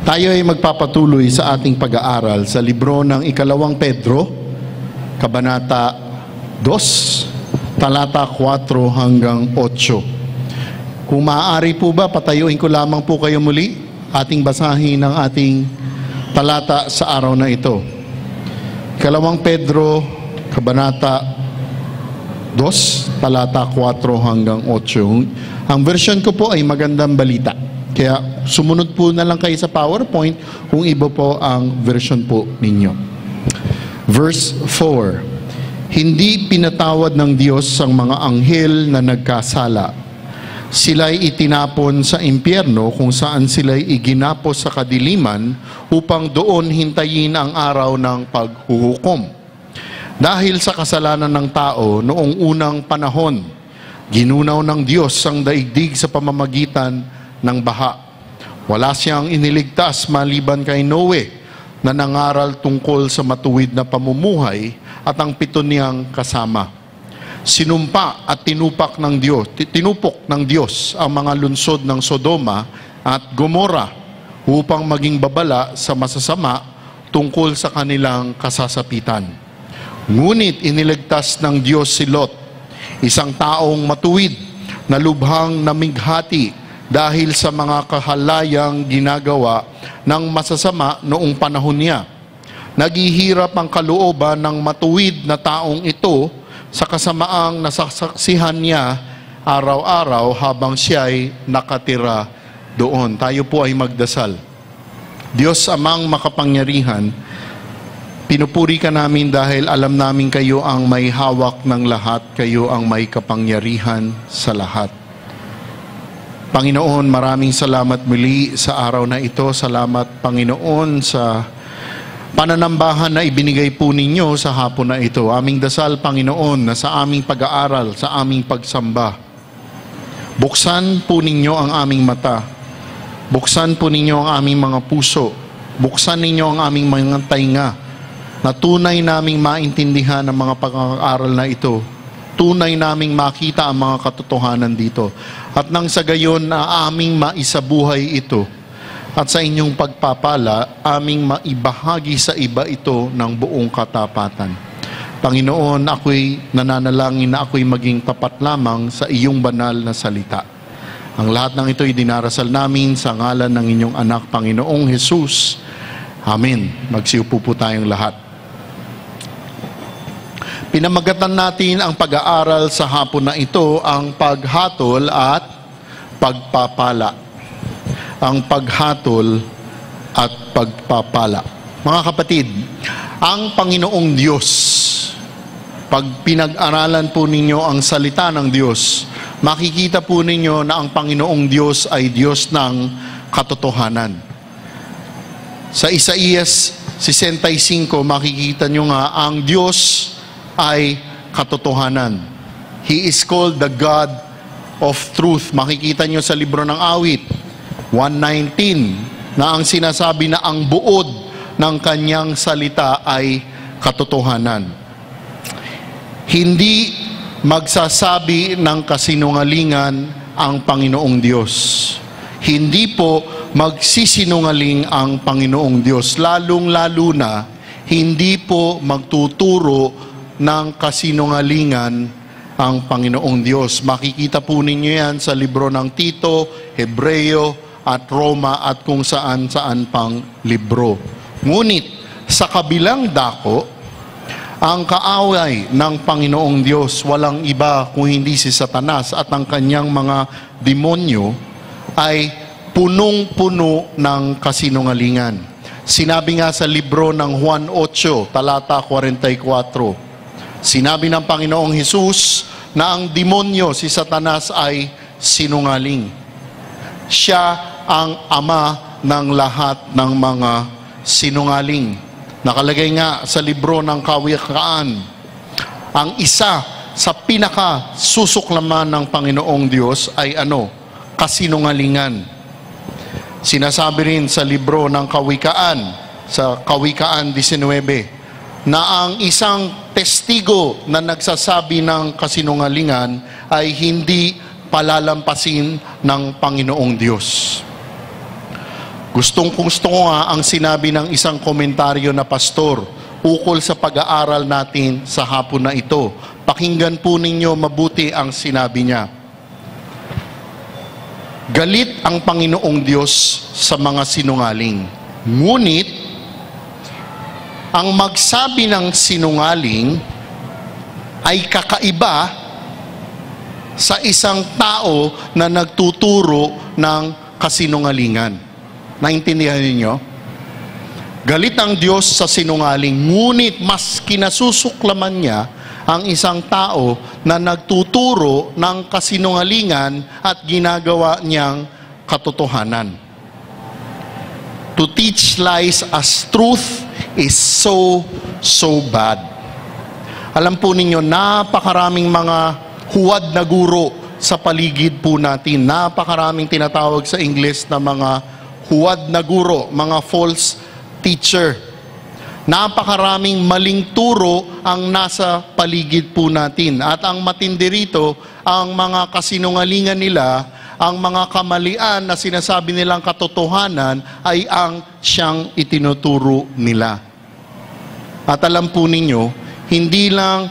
Tayo ay magpapatuloy sa ating pag-aaral sa libro ng Ikalawang Pedro, Kabanata 2, talata 4 hanggang 8. Kung maaari po ba, patayuin ko lamang po kayo muli, ating basahin ang ating talata sa araw na ito. Ikalawang Pedro, Kabanata 2, talata 4 hanggang 8. Ang version ko po ay Magandang Balita. Kaya sumunod po na lang kayo sa PowerPoint kung iba po ang version po ninyo. Verse 4. Hindi pinatawad ng Diyos ang mga anghel na nagkasala. Sila'y itinapon sa impyerno kung saan sila'y iginapos sa kadiliman upang doon hintayin ang araw ng paghuhukom. Dahil sa kasalanan ng tao noong unang panahon, ginunaw ng Diyos ang daigdig sa pamamagitan ng baha. Wala siyang iniligtas maliban kay Noe na nangaral tungkol sa matuwid na pamumuhay at ang 7 niyang kasama. Sinumpa at tinupok ng Diyos ang mga lunsod ng Sodoma at Gomora upang maging babala sa masasama tungkol sa kanilang kasasapitan. Ngunit iniligtas ng Diyos si Lot, isang taong matuwid na lubhang namighati dahil sa mga kahalayang ginagawa ng masasama noong panahon niya. Naghihirap ang kalooban ng matuwid na taong ito sa kasamaang nasasaksihan niya araw-araw habang siya'y nakatira doon. Tayo po ay magdasal. Diyos Amang makapangyarihan, pinupuri ka namin dahil alam namin kayo ang may hawak ng lahat, kayo ang may kapangyarihan sa lahat. Panginoon, maraming salamat muli sa araw na ito. Salamat, Panginoon, sa pananambahan na ibinigay po ninyo sa hapon na ito. Aming dasal, Panginoon, na sa aming pag-aaral, sa aming pagsamba, buksan po ninyo ang aming mata. Buksan po ninyo ang aming mga puso. Buksan ninyo ang aming mga tainga na tunay naming maintindihan ang mga pag-aaral na ito. Tunay naming makita ang mga katotohanan dito. At nang sa gayon na aming maisabuhay ito at sa inyong pagpapala, aming maibahagi sa iba ito ng buong katapatan. Panginoon, ako'y nananalangin na ako'y maging tapat lamang sa iyong banal na salita. Ang lahat ng ito'y dinarasal namin sa ngalan ng inyong anak, Panginoong Jesus. Amen. Magsiupo po tayong lahat. Pinamagatan natin ang pag-aaral sa hapon na ito, ang paghatol at pagpapala. Ang paghatol at pagpapala. Mga kapatid, ang Panginoong Diyos, pag pinag-aralan po ninyo ang salita ng Diyos, makikita po ninyo na ang Panginoong Diyos ay Diyos ng katotohanan. Sa Isaías 65, makikita nyo nga ang Diyos ay katotohanan. He is called the God of truth. Makikita nyo sa libro ng Awit 119 na ang sinasabi na ang buod ng kanyang salita ay katotohanan. Hindi magsasabi ng kasinungalingan ang Panginoong Diyos. Hindi po magsisinungaling ang Panginoong Diyos. Lalong-lalo na hindi po magtuturo ng kasinungalingan ang Panginoong Diyos. Makikita po ninyo yan sa libro ng Tito, Hebreo at Roma at kung saan-saan pang libro. Ngunit sa kabilang dako, ang kaaway ng Panginoong Diyos, walang iba kung hindi si Satanas at ang kanyang mga demonyo, ay punong-puno ng kasinungalingan. Sinabi nga sa libro ng Juan 8, talata 44, sinabi ng Panginoong Hesus na ang demonyo, si Satanas, ay sinungaling. Siya ang ama ng lahat ng mga sinungaling. Nakalagay nga sa libro ng Kawikaan, ang isa sa pinaka-susuklaman ng Panginoong Diyos ay kasinungalingan. Sinasabi rin sa libro ng Kawikaan, sa Kawikaan 19, na ang isang testigo na nagsasabi ng kasinungalingan ay hindi palalampasin ng Panginoong Diyos. Gusto ko nga ang sinabi ng isang komentaryo na pastor ukol sa pag-aaral natin sa hapon na ito. Pakinggan po ninyo mabuti ang sinabi niya. Galit ang Panginoong Diyos sa mga sinungaling. Ngunit, ang magsabi ng sinungaling ay kakaiba sa isang tao na nagtuturo ng kasinungalingan. Naintindihan ninyo? Galit ang Diyos sa sinungaling, ngunit mas kinasusuklaman niya ang isang tao na nagtuturo ng kasinungalingan at ginagawa niyang katotohanan. To teach lies as truth is so bad. Alam po ninyo, napakaraming mga huwad na guro sa paligid po natin. Napakaraming tinatawag sa English na mga huwad na guro, mga false teacher. Napakaraming maling turo ang nasa paligid po natin. At ang matindi rito, ang mga kasinungalingan nila, ang mga kamalian na sinasabi nilang katotohanan ay ang siyang itinuturo nila. At alam po ninyo, hindi lang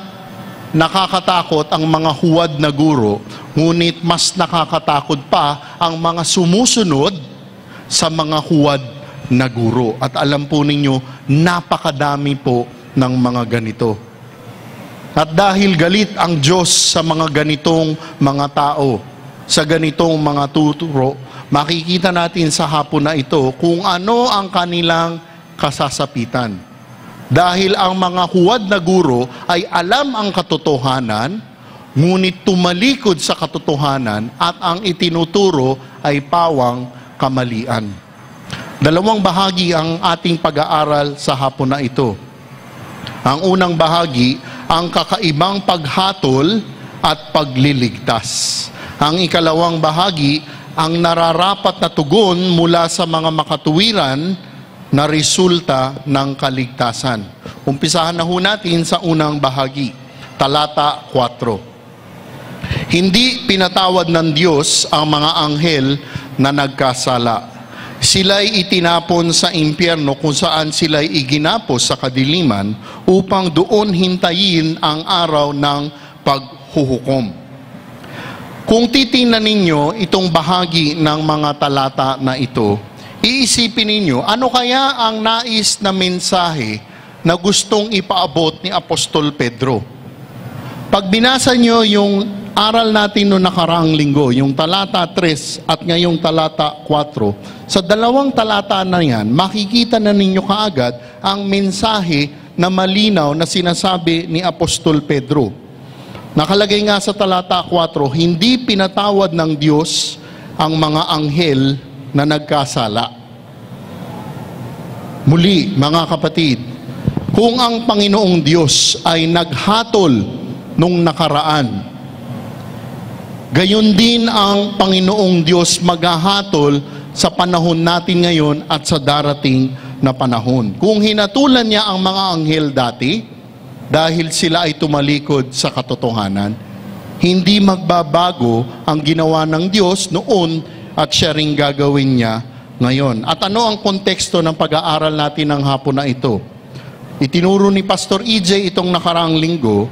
nakakatakot ang mga huwad na guro, ngunit mas nakakatakot pa ang mga sumusunod sa mga huwad na guro. At alam po ninyo, napakadami po ng mga ganito. At dahil galit ang Diyos sa mga ganitong mga tao, sa ganitong mga tuturo, makikita natin sa hapon na ito kung ano ang kanilang kasasapitan. Dahil ang mga huwad na guro ay alam ang katotohanan, ngunit tumalikod sa katotohanan at ang itinuturo ay pawang kamalian. Dalawang bahagi ang ating pag-aaral sa hapon na ito. Ang unang bahagi, ang kakaibang paghatol at pagliligtas. Ang ikalawang bahagi, ang nararapat na tugon mula sa mga makatuwiran na resulta ng kaligtasan. Umpisahan na ho natin sa unang bahagi, talata 4. Hindi pinatawad ng Diyos ang mga anghel na nagkasala. Sila'y itinapon sa impyerno kung saan sila'y iginapos sa kadiliman upang doon hintayin ang araw ng paghuhukom. Kung titingnan ninyo itong bahagi ng mga talata na ito, iisipin ninyo, ano kaya ang nais na mensahe na gustong ipaabot ni Apostol Pedro? Pag binasa nyo yung aral natin noong nakaraang linggo, yung talata 3 at ngayong talata 4, sa dalawang talata na yan, makikita na ninyo kaagad ang mensahe na malinaw na sinasabi ni Apostol Pedro. Nakalagay nga sa talata 4, hindi pinatawad ng Diyos ang mga anghel na nagkasala. Muli, mga kapatid, kung ang Panginoong Diyos ay naghatol nung nakaraan, gayon din ang Panginoong Diyos maghahatol sa panahon natin ngayon at sa darating na panahon. Kung hinatulan niya ang mga anghel dati, dahil sila ay tumalikod sa katotohanan, hindi magbabago ang ginawa ng Diyos noon at siya ring gagawin niya ngayon. At ano ang konteksto ng pag-aaral natin ng hapon na ito? Itinuro ni Pastor EJ itong nakaraang linggo,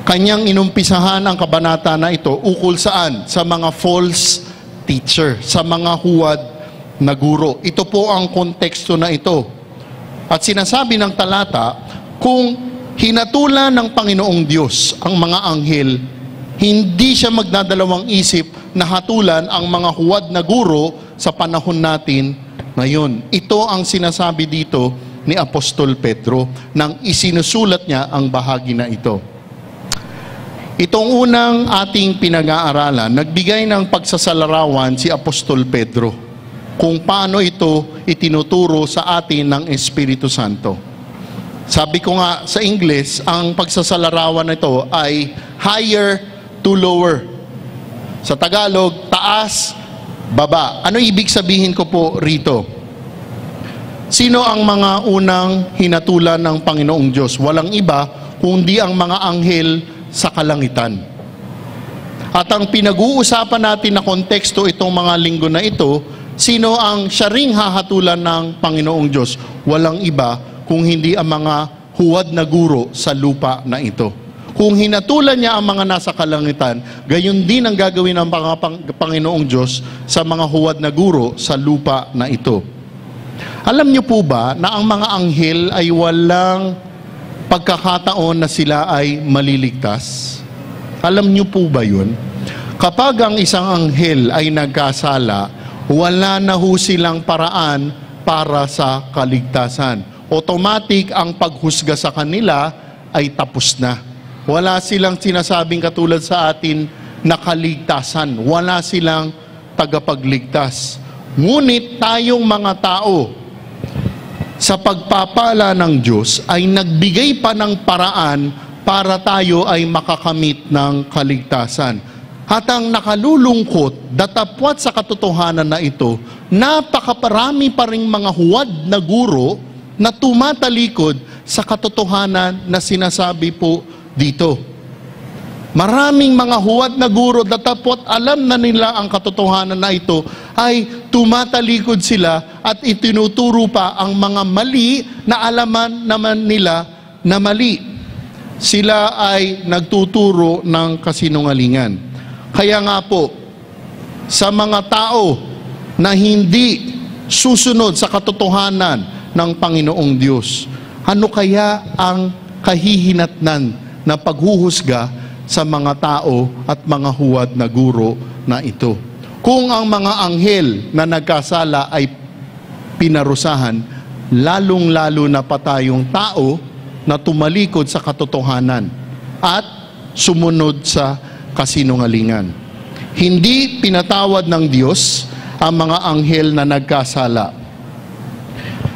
kanyang inumpisahan ang kabanata na ito ukol saan? Sa mga false teacher, sa mga huwad na guro. Ito po ang konteksto na ito. At sinasabi ng talata, kung hinatulan ng Panginoong Diyos ang mga anghel, hindi siya magdadalawang isip na hatulan ang mga huwad na guro sa panahon natin ngayon. Ito ang sinasabi dito ni Apostol Pedro nang isinusulat niya ang bahagi na ito. Itong unang ating pinag-aaralan, nagbigay ng pagsasalarawan si Apostol Pedro kung paano ito itinuturo sa atin ng Espiritu Santo. Sabi ko nga sa English, ang pagsasalarawan nito ay higher to lower. Sa Tagalog, taas, baba. Ano ibig sabihin ko po rito? Sino ang mga unang hinatulan ng Panginoong Diyos? Walang iba kundi ang mga anghel sa kalangitan. At ang pinag-uusapan natin na konteksto itong mga linggo na ito Sino ang siya ring hahatulan ng Panginoong Diyos? Walang iba kung hindi ang mga huwad na guro sa lupa na ito. Kung hinatulan niya ang mga nasa kalangitan, gayon din ang gagawin ng Panginoong Diyos sa mga huwad na guro sa lupa na ito. Alam niyo po ba na ang mga anghel ay walang pagkakataon na sila ay maliligtas? Alam niyo po ba yun? Kapag ang isang anghel ay nagkasala, wala na ho silang paraan para sa kaligtasan. Automatic ang paghusga sa kanila ay tapos na. Wala silang sinasabing katulad sa atin na kaligtasan. Wala silang tagapagligtas. Ngunit tayong mga tao, sa pagpapala ng Diyos, ay nagbigay pa ng paraan para tayo ay makakamit ng kaligtasan. At ang nakalulungkot, datapwat sa katotohanan na ito, napakaparami pa ring mga huwad na guro na tumatalikod sa katotohanan na sinasabi po dito. Maraming mga huwad na guro, datapwat alam na nila ang katotohanan na ito, ay tumatalikod sila at itinuturo pa ang mga mali na alaman naman nila na mali. Sila ay nagtuturo ng kasinungalingan. Kaya nga po, sa mga tao na hindi susunod sa katotohanan ng Panginoong Diyos, ano kaya ang kahihinatnan na paghuhusga sa mga tao at mga huwad na guro na ito? Kung ang mga anghel na nagkasala ay pinarusahan, lalong-lalo na pa tayong tao na tumalikod sa katotohanan at sumunod sa kasinungalingan. Hindi pinatawad ng Diyos ang mga anghel na nagkasala.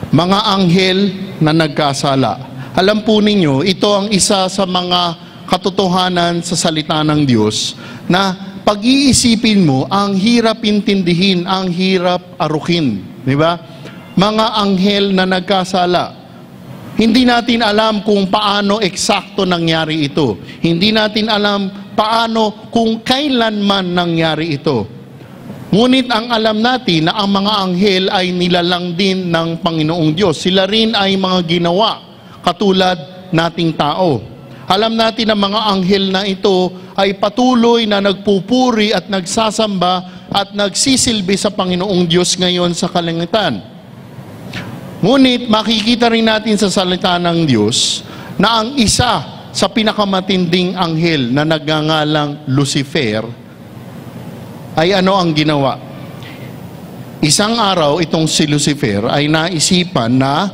Mga anghel na nagkasala. Alam po ninyo, ito ang isa sa mga katotohanan sa salita ng Diyos na pag-iisipin mo, ang hirap intindihin, ang hirap arukin. Di ba? Mga anghel na nagkasala. Hindi natin alam kung paano eksakto nangyari ito. Hindi natin alam paano kung kailanman nangyari ito. Ngunit ang alam natin na ang mga anghel ay nilalang din ng Panginoong Diyos. Sila rin ay mga ginawa katulad nating tao. Alam natin na mga anghel na ito ay patuloy na nagpupuri at nagsasamba at nagsisilbi sa Panginoong Diyos ngayon sa kalangitan. Ngunit makikita rin natin sa salita ng Diyos na ang isa sa pinakamatinding anghel na nagngangalang Lucifer ay ano ang ginawa? Isang araw itong si Lucifer ay naisipan na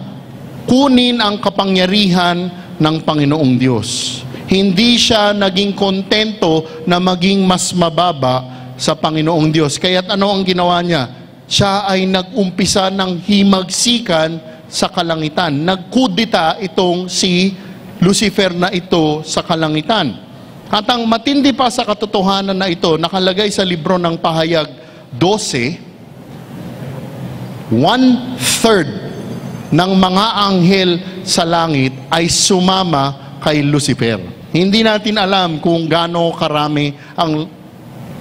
kunin ang kapangyarihan ng Panginoong Diyos. Hindi siya naging kontento na maging mas mababa sa Panginoong Diyos. Kaya't ano ang ginawa niya? Siya ay nag-umpisa ng himagsikan sa kalangitan. Nagkudita itong si Lucifer na ito sa kalangitan. At ang matindi pa sa katotohanan na ito, nakalagay sa libro ng Pahayag 12, 1/3 ng mga anghel sa langit ay sumama kay Lucifer. Hindi natin alam kung gaano karami ang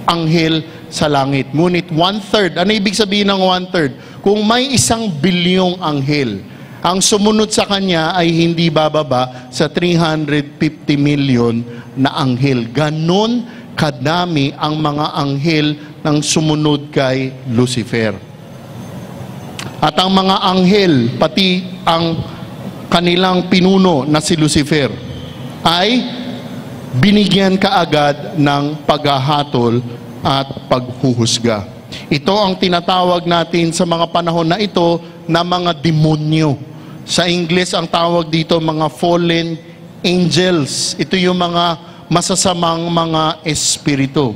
anghel sa langit. Ngunit 1/3, ano ibig sabihin ng 1/3? Kung may 1 bilyong anghel, ang sumunod sa kanya ay hindi bababa sa 350 million na anghel. Ganon kadami ang mga anghel ng sumunod kay Lucifer. At ang mga anghel, pati ang kanilang pinuno na si Lucifer, ay binigyan kaagad ng paghahatol at paghuhusga. Ito ang tinatawag natin sa mga panahon na ito na mga demonyo. Sa Ingles, ang tawag dito mga fallen angels. Ito yung mga masasamang mga espiritu.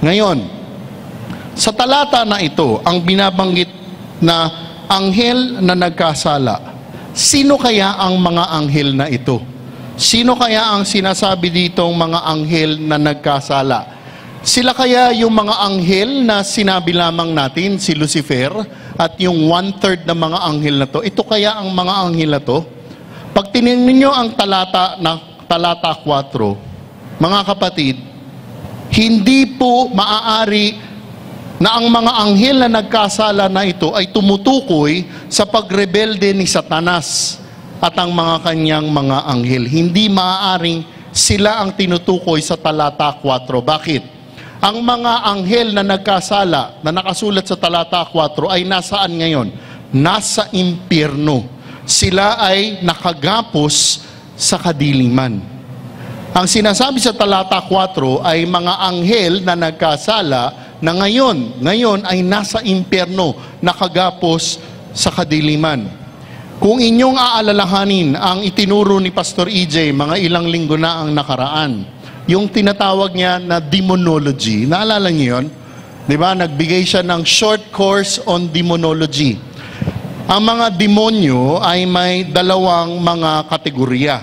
Ngayon, sa talata na ito, ang binabanggit na anghel na nagkasala, sino kaya ang mga anghel na ito? Sino kaya ang sinasabi ditong mga anghel na nagkasala? Sila kaya yung mga anghel na sinabi lamang natin, si Lucifer, at yung 1/3 ng mga anghel na to? Ito kaya ang mga anghel na to? Pag tinignan ninyo ang talata 4, mga kapatid, hindi po maaari na ang mga anghel na nagkasala na ito ay tumutukoy sa pagrebelde ni Satanas at ang mga kanyang mga anghel. Hindi maaaring sila ang tinutukoy sa talata 4. Bakit? Ang mga anghel na nagkasala na nakasulat sa talata 4 ay nasaan ngayon? Nasa impyerno. Sila ay nakagapos sa kadiliman. Ang sinasabi sa talata 4 ay mga anghel na nagkasala na ngayon ay nasa impyerno, nakagapos sa kadiliman. Kung inyong aalalahanin ang itinuro ni Pastor EJ mga ilang linggo na ang nakaraan, yung tinatawag niya na demonology, naalala niyo yun? Diba? Nagbigay siya ng short course on demonology. Ang mga demonyo ay may dalawang mga kategorya.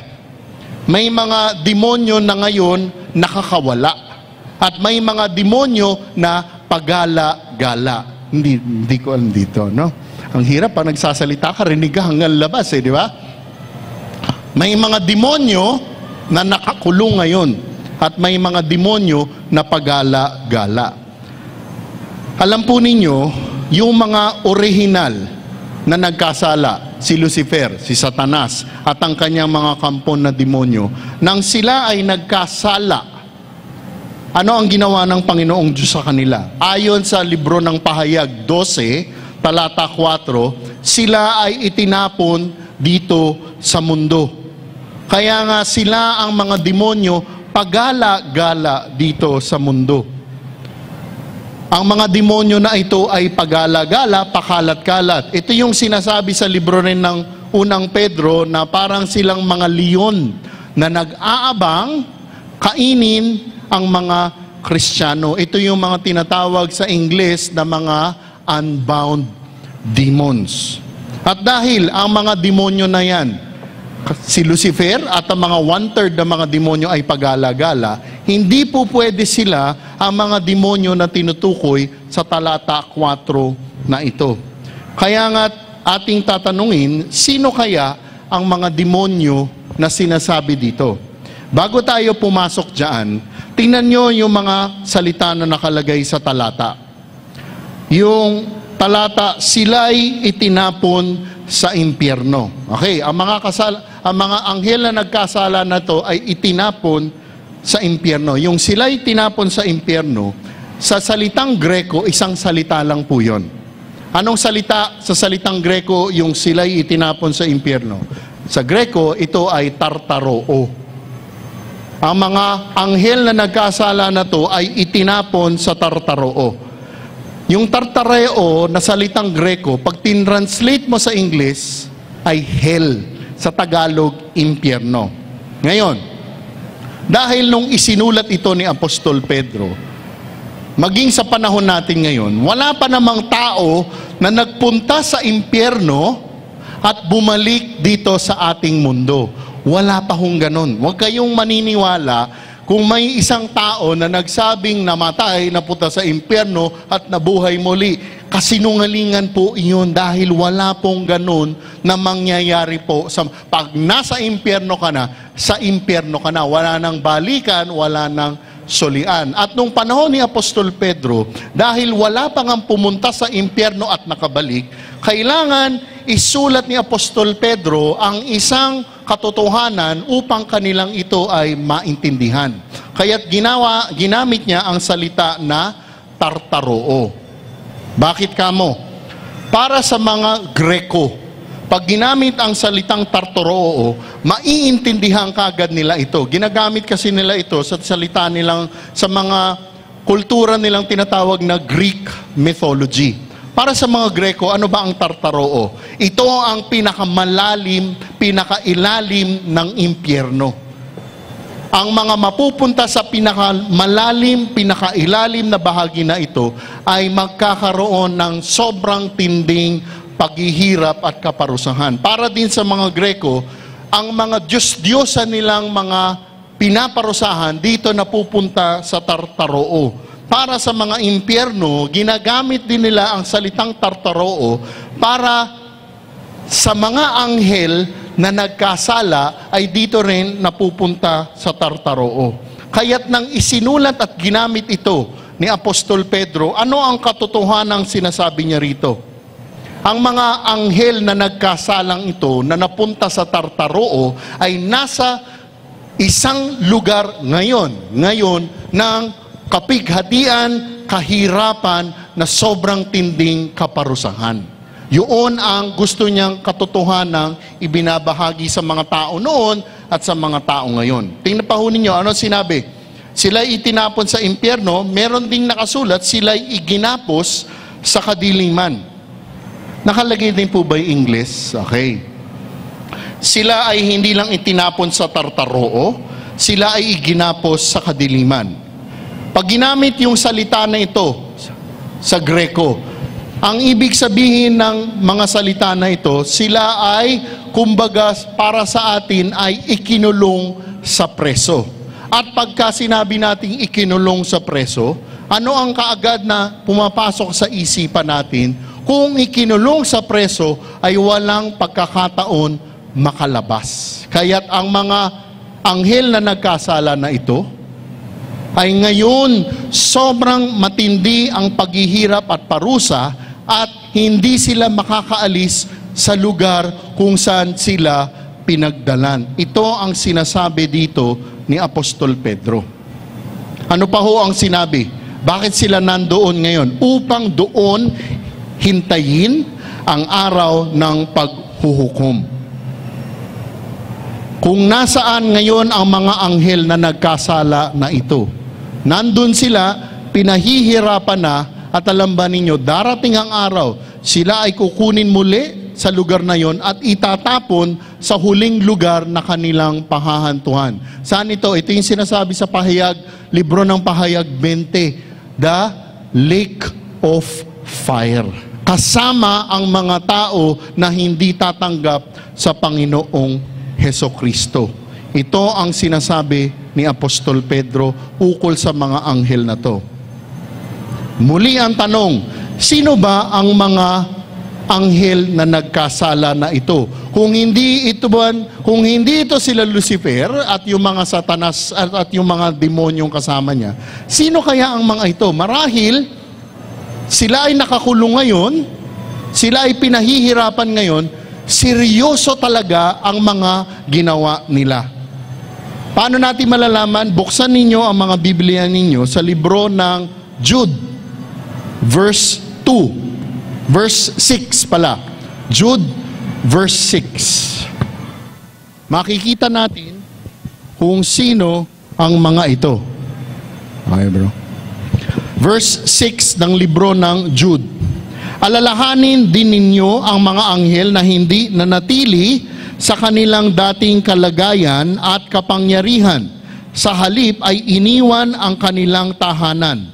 May mga demonyo na ngayon nakakawala. At may mga demonyo na pagala-gala. Hindi ko alam dito, no? Ang hirap pa nagsasalita ka, rinig ka hanggang labas, di ba? May mga demonyo na nakakulong ngayon. At may mga demonyo na pagala-gala. Alam po ninyo, yung mga orihinal na nagkasala, si Lucifer, si Satanas, at ang kanyang mga kampon na demonyo, nang sila ay nagkasala, ano ang ginawa ng Panginoong Diyos sa kanila? Ayon sa libro ng Pahayag 12, talata 4, sila ay itinapon dito sa mundo. Kaya nga sila ang mga demonyo pagala-gala dito sa mundo. Ang mga demonyo na ito ay pagala-gala, pakalat-kalat. Ito yung sinasabi sa libro rin ng unang Pedro na parang silang mga leon na nag-aabang kainin ang mga Kristiyano. Ito yung mga tinatawag sa Ingles na mga unbound demons. At dahil ang mga demonyo na yan, si Lucifer at ang mga 1/3 ng mga demonyo ay pagala-gala, hindi po pwede sila ang mga demonyo na tinutukoy sa talata 4 na ito. Kaya nga ating tatanungin, sino kaya ang mga demonyo na sinasabi dito? Bago tayo pumasok dyan, tingnan nyo yung mga salita na nakalagay sa talata. Yung talata, sila'y itinapon sa impyerno. Okay, ang mga anghel na nagkasala na to ay itinapon sa impyerno. Yung sila'y tinapon sa impyerno, sa salitang Greko, isang salita lang po yun. Anong salita sa salitang Greko yung sila'y itinapon sa impyerno? Sa Greko, ito ay tartaroo. Ang mga anghel na nagkasala na to ay itinapon sa tartaroo. Yung tartareo na salitang Greko, pag tinranslate mo sa English, ay hell. Sa Tagalog, impyerno. Ngayon, dahil nung isinulat ito ni Apostol Pedro, maging sa panahon natin ngayon, wala pa namang tao na nagpunta sa impyerno at bumalik dito sa ating mundo. Wala pa hong ganon. Huwag kayong maniniwala kung may isang tao na nagsabing namatay, napunta sa impyerno at nabuhay muli. Kasinungalingan po iyon dahil wala pong ganon na mangyayari po. Pag nasa impyerno ka na, sa impyerno ka na. Wala nang balikan, wala nang solian. At nung panahon ni Apostol Pedro, dahil wala pang ang pumunta sa impyerno at nakabalik, kailangan isulat ni Apostol Pedro ang isang katotohanan upang kanilang ito ay maintindihan. Kaya't ginamit niya ang salita na tartaroo. Bakit kamo? Para sa mga Greko, pag ginamit ang salitang tartaroo, maiintindihan kagad nila ito. Ginagamit kasi nila ito sa salita nilang, sa mga kultura nilang tinatawag na Greek mythology. Para sa mga Greko, ano ba ang tartaroo? Ito ang pinakamalalim, pinakailalim ng impyerno. Ang mga mapupunta sa pinakamalalim, pinakailalim na bahagi na ito ay magkakaroon ng sobrang tinding paghihirap at kaparusahan. Para din sa mga Greko, ang mga Diyos-Diyosan nilang mga pinaparusahan dito napupunta sa tartaroo. Para sa mga impyerno, ginagamit din nila ang salitang tartaroo para sa mga anghel na nagkasala ay dito rin napupunta sa tartaroo. Kaya't nang isinulat at ginamit ito ni Apostol Pedro, ano ang katotohanang sinasabi niya rito? Ang mga anghel na nagkasalang ito na napunta sa Tartaroo ay nasa isang lugar ngayon ng kapighatian, kahirapan na sobrang tinding kaparusahan. Yun ang gusto niyang katotohanang ibinabahagi sa mga tao noon at sa mga tao ngayon. Tingnan pa ho ninyo, ano sinabi? Sila'y itinapon sa impyerno, meron ding nakasulat, sila'y iginapos sa kadiliman. Nakalagay din po ba yung English? Okay. Sila ay hindi lang itinapon sa Tartaroo, sila ay iginapos sa kadiliman. Pag ginamit yung salita na ito sa Greko, ang ibig sabihin ng mga salita na ito, sila ay, kumbaga, para sa atin ay ikinulong sa preso. At pagka sinabi nating ikinulong sa preso, ano ang kaagad na pumapasok sa isipan natin? Kung ikinulong sa preso ay walang pagkakataon makalabas. Kaya't ang mga anghel na nagkasala na ito, ay ngayon sobrang matindi ang paghihirap at parusa at hindi sila makakaalis sa lugar kung saan sila pinagdalan. Ito ang sinasabi dito ni Apostol Pedro. Ano pa ho ang sinabi? Bakit sila nandoon ngayon? Upang doon hintayin ang araw ng paghuhukom. Kung nasaan ngayon ang mga anghel na nagkasala na ito, nandun sila, pinahihirapan na, at alam ba ninyo, darating ang araw, sila ay kukunin muli sa lugar na yon at itatapon sa huling lugar na kanilang pahahantuhan. Saan ito? Ito yung sinasabi sa pahayag, libro ng pahayag 20, the lake of fire. Kasama ang mga tao na hindi tatanggap sa Panginoong Hesukristo. Ito ang sinasabi ni Apostol Pedro ukol sa mga anghel na to. Muli ang tanong, sino ba ang mga anghel na nagkasala na ito? Kung hindi ito sila Lucifer at yung mga Satanas at yung mga demonyong kasama niya, sino kaya ang mga ito? Marahil sila ay nakakulong ngayon, sila ay pinahihirapan ngayon, seryoso talaga ang mga ginawa nila. Paano natin malalaman? Buksan ninyo ang mga Biblia ninyo sa libro ng Jude, verse 2. Verse 6 pala. Jude, verse 6. Makikita natin kung sino ang mga ito. Okay, bro. Verse 6 ng libro ng Jude. Alalahanin din ninyo ang mga anghel na hindi nanatili sa kanilang dating kalagayan at kapangyarihan. Sa halip ay iniwan ang kanilang tahanan.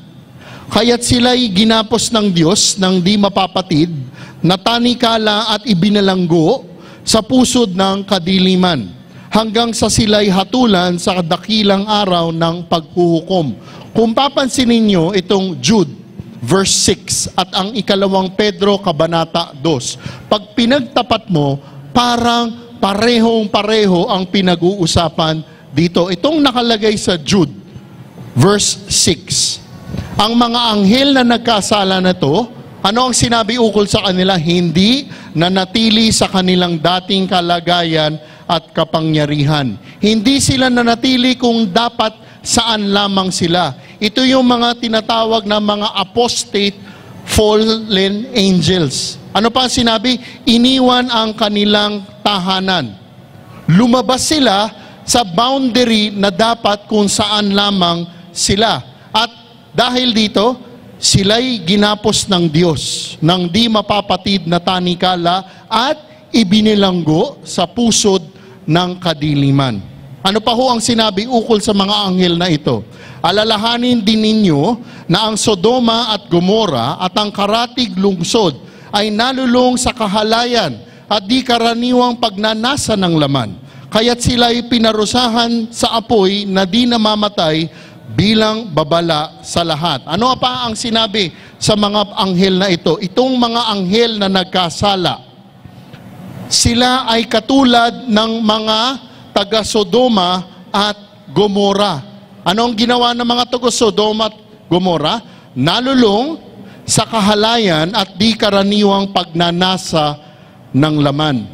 Kaya't sila'y ginapos ng Diyos ng di mapapatid, natanikala at ibinalanggo sa pusod ng kadiliman, hanggang sa sila'y hatulan sa dakilang araw ng paghuhukom. Kung papansinin ninyo itong Jude, verse 6, at ang ikalawang Pedro, kabanata 2, pag pinagtapat mo, parang parehong-pareho ang pinag-uusapan dito. Itong nakalagay sa Jude, verse 6. Ang mga anghel na nagkasala na to, ano ang sinabi ukol sa kanila? Hindi nanatili sa kanilang dating kalagayan at kapangyarihan. Hindi sila nanatili kung dapat saan lamang sila. Ito yung mga tinatawag na mga apostate fallen angels. Ano pa sinabi? Iniwan ang kanilang tahanan. Lumabas sila sa boundary na dapat kung saan lamang sila. At dahil dito, sila'y ginapos ng Diyos ng di mapapatid na tanikala at ibinilanggo sa pusod ng kadiliman. Ano pa ho ang sinabi ukol sa mga anghel na ito? Alalahanin din ninyo na ang Sodoma at Gomora at ang karatig lungsod ay nalulong sa kahalayan at di karaniwang pagnanasa ng laman. Kaya't sila'y pinarusahan sa apoy na di namamatay bilang babala sa lahat. Ano pa ang sinabi sa mga anghel na ito? Itong mga anghel na nagkasala, sila ay katulad ng mga taga-Sodoma at Gomora. Ano ang ginawa ng mga taga-Sodoma at Gomora? nalulong sa kahalayan at di karaniwang pagnanasa ng laman.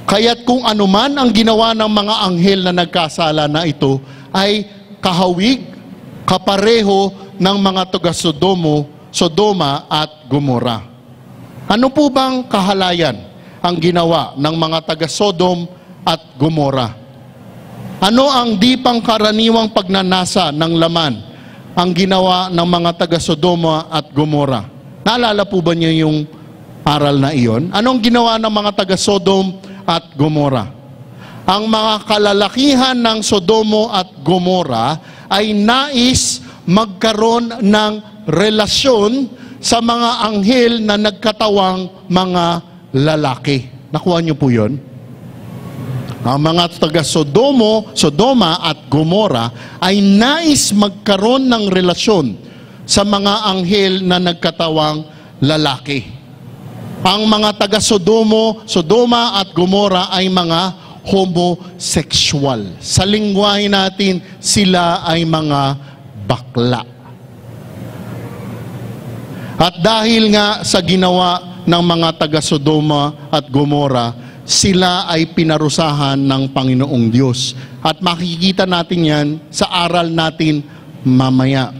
Kaya't kung anuman ang ginawa ng mga anghel na nagkasala na ito ay kahawig, kapareho ng mga Sodoma at Gomora. Ano po bang kahalayan ang ginawa ng mga taga-Sodom at Gomora? Ano ang di pangkaraniwang pagnanasa ng laman ang ginawa ng mga taga-Sodoma at Gomora? Naalala po ba niyo yung aral na iyon? Anong ginawa ng mga taga-Sodom at Gomora? Ang mga kalalakihan ng Sodoma at Gomora ay nais magkaroon ng relasyon sa mga anghel na nagkatawang mga lalaki. Nakuha niyo po yun? Ang mga taga-Sodoma at Gomora ay nais magkaroon ng relasyon sa mga anghel na nagkatawang lalaki. Ang mga taga-Sodoma at Gomora ay mga homosexual. Sa lingwahe natin, sila ay mga bakla. At dahil nga sa ginawa ng mga taga-Sodoma at Gomora, sila ay pinarusahan ng Panginoong Diyos. At makikita natin yan sa aral natin mamaya.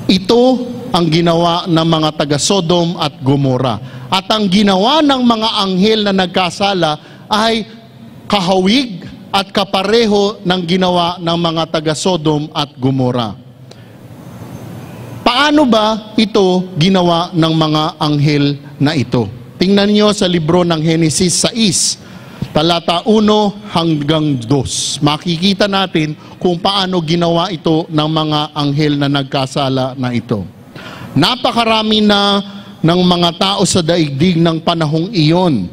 Ito ang ginawa ng mga taga-Sodom at Gomora. At ang ginawa ng mga anghel na nagkasala ay kahawig at kapareho ng ginawa ng mga taga-Sodom at Gomora. Paano ba ito ginawa ng mga anghel na ito? Tingnan niyo sa libro ng Henesis 6, talata 1 hanggang 2. Makikita natin kung paano ginawa ito ng mga anghel na nagkasala na ito. Napakarami na ng mga tao sa daigdig ng panahong iyon.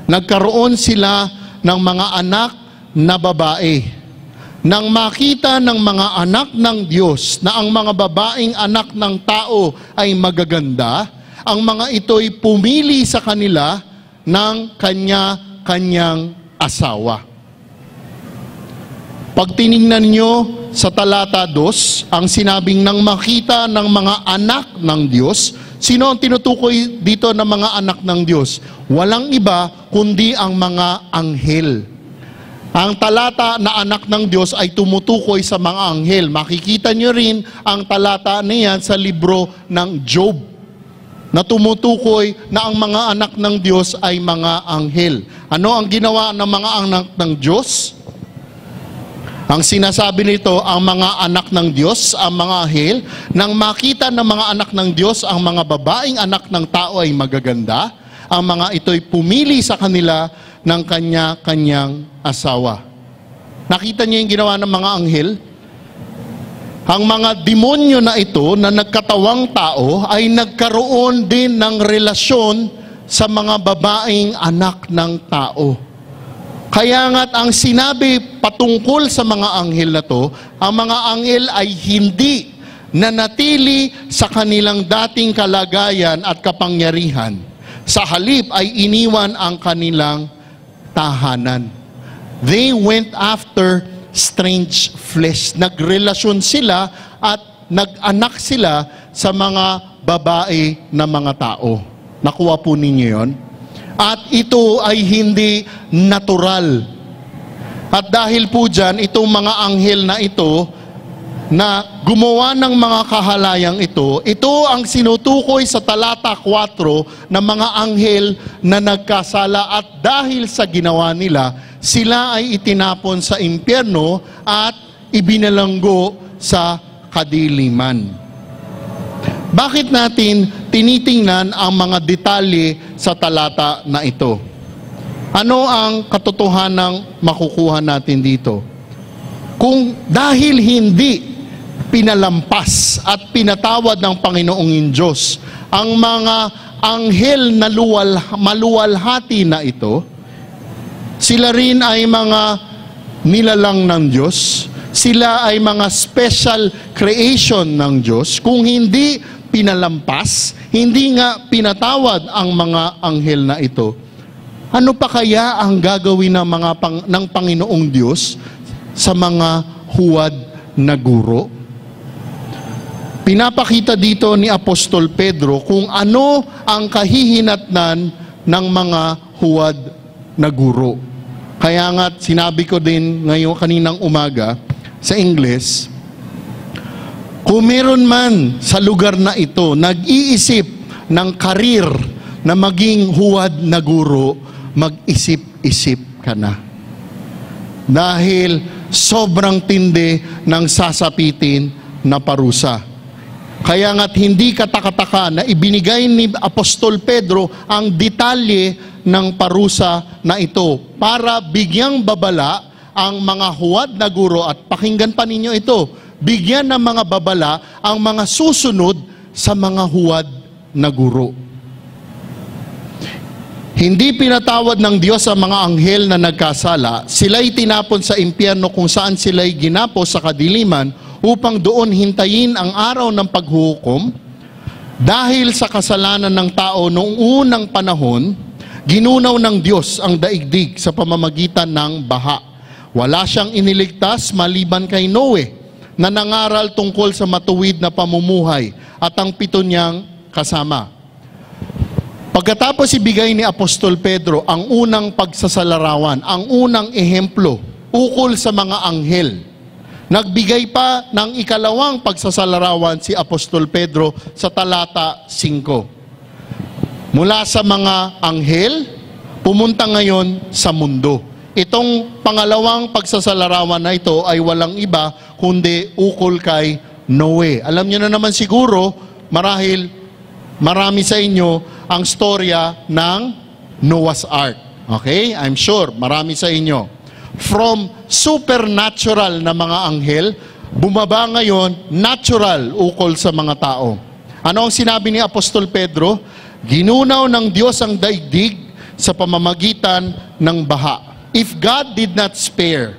Nagkaroon sila ng mga anak na babae. Nang makita ng mga anak ng Diyos na ang mga babaeng anak ng tao ay magaganda, ang mga ito'y pumili sa kanila ng kanya-kanyang asawa. Pag tinignan nyo sa talata 2, ang sinabing nang makita ng mga anak ng Diyos, sino ang tinutukoy dito ng mga anak ng Diyos? Walang iba kundi ang mga anghel. Ang talata na anak ng Diyos ay tumutukoy sa mga anghel. Makikita nyo rin ang talata niyan sa libro ng Job, na tumutukoy na ang mga anak ng Diyos ay mga anghel. Ano ang ginawa ng mga anak ng Diyos? Ang sinasabi nito, ang mga anak ng Diyos, ang mga anghel, nang makita ng mga anak ng Diyos, ang mga babaeng anak ng tao ay magaganda, ang mga ito'y pumili sa kanila ng kanya-kanyang asawa. Nakita niyo yung ginawa ng mga anghel? Ang mga demonyo na ito na nagkatawang tao ay nagkaroon din ng relasyon sa mga babaeng anak ng tao. Kaya nga't ang sinabi patungkol sa mga anghel na to, ang mga anghel ay hindi nanatili sa kanilang dating kalagayan at kapangyarihan. Sa halip ay iniwan ang kanilang tahanan. They went after strange flesh. Nagrelasyon sila at nag-anak sila sa mga babae na mga tao. Nakuha po ninyo yon? At ito ay hindi natural. At dahil po dyan, itong mga anghel na ito, na gumawa ng mga kahalayang ito ang sinutukoy sa talata 4 ng mga anghel na nagkasala, at dahil sa ginawa nila, sila ay itinapon sa impyerno at ibinalanggo sa kadiliman. Bakit natin tinitingnan ang mga detalye sa talata na ito? Ano ang katotohanang makukuha natin dito? Kung dahil hindi pinalampas at pinatawad ng Panginoong Diyos ang mga anghel na maluwalhati na ito, sila rin ay mga nilalang ng Diyos, sila ay mga special creation ng Diyos. Kung hindi pinalampas, hindi nga pinatawad ang mga anghel na ito, ano pa kaya ang gagawin ng Panginoong Diyos sa mga huwad na guro? Pinapakita dito ni Apostol Pedro kung ano ang kahihinatnan ng mga huwad na guro. Kaya nga sinabi ko din ngayon kaninang umaga sa English, kung meron man sa lugar na ito nag-iisip ng karir na maging huwad na guro, mag-isip-isip ka na. Dahil sobrang tindi ng sasapitin na parusa. Kaya nga't hindi katakataka na ibinigay ni Apostol Pedro ang detalye ng parusa na ito para bigyang babala ang mga huwad na guro, at pakinggan pa ninyo ito, bigyan ng mga babala ang mga susunod sa mga huwad na guro. Hindi pinatawad ng Diyos ang mga anghel na nagkasala, sila'y tinapon sa impyerno kung saan sila'y ginapos sa kadiliman upang doon hintayin ang araw ng paghuhukom. Dahil sa kasalanan ng tao noong unang panahon, ginunaw ng Diyos ang daigdig sa pamamagitan ng baha. Wala siyang iniligtas maliban kay Noe, na nangaral tungkol sa matuwid na pamumuhay at ang 7 niyang kasama. Pagkatapos ibigay ni Apostol Pedro ang unang pagsasalarawan, ang unang ehemplo ukol sa mga anghel, nagbigay pa ng ikalawang pagsasalarawan si Apostol Pedro sa talata 5. Mula sa mga anghel, pumunta ngayon sa mundo. Itong pangalawang pagsasalarawan na ito ay walang iba kundi ukol kay Noe. Alam niyo na naman siguro, marahil marami sa inyo ang storya ng Noah's Ark. Okay? I'm sure, marami sa inyo. From supernatural na mga anghel, bumaba ngayon, natural ukol sa mga tao. Ano ang sinabi ni Apostol Pedro? Ginunaw ng Diyos ang daigdig sa pamamagitan ng baha. If God did not spare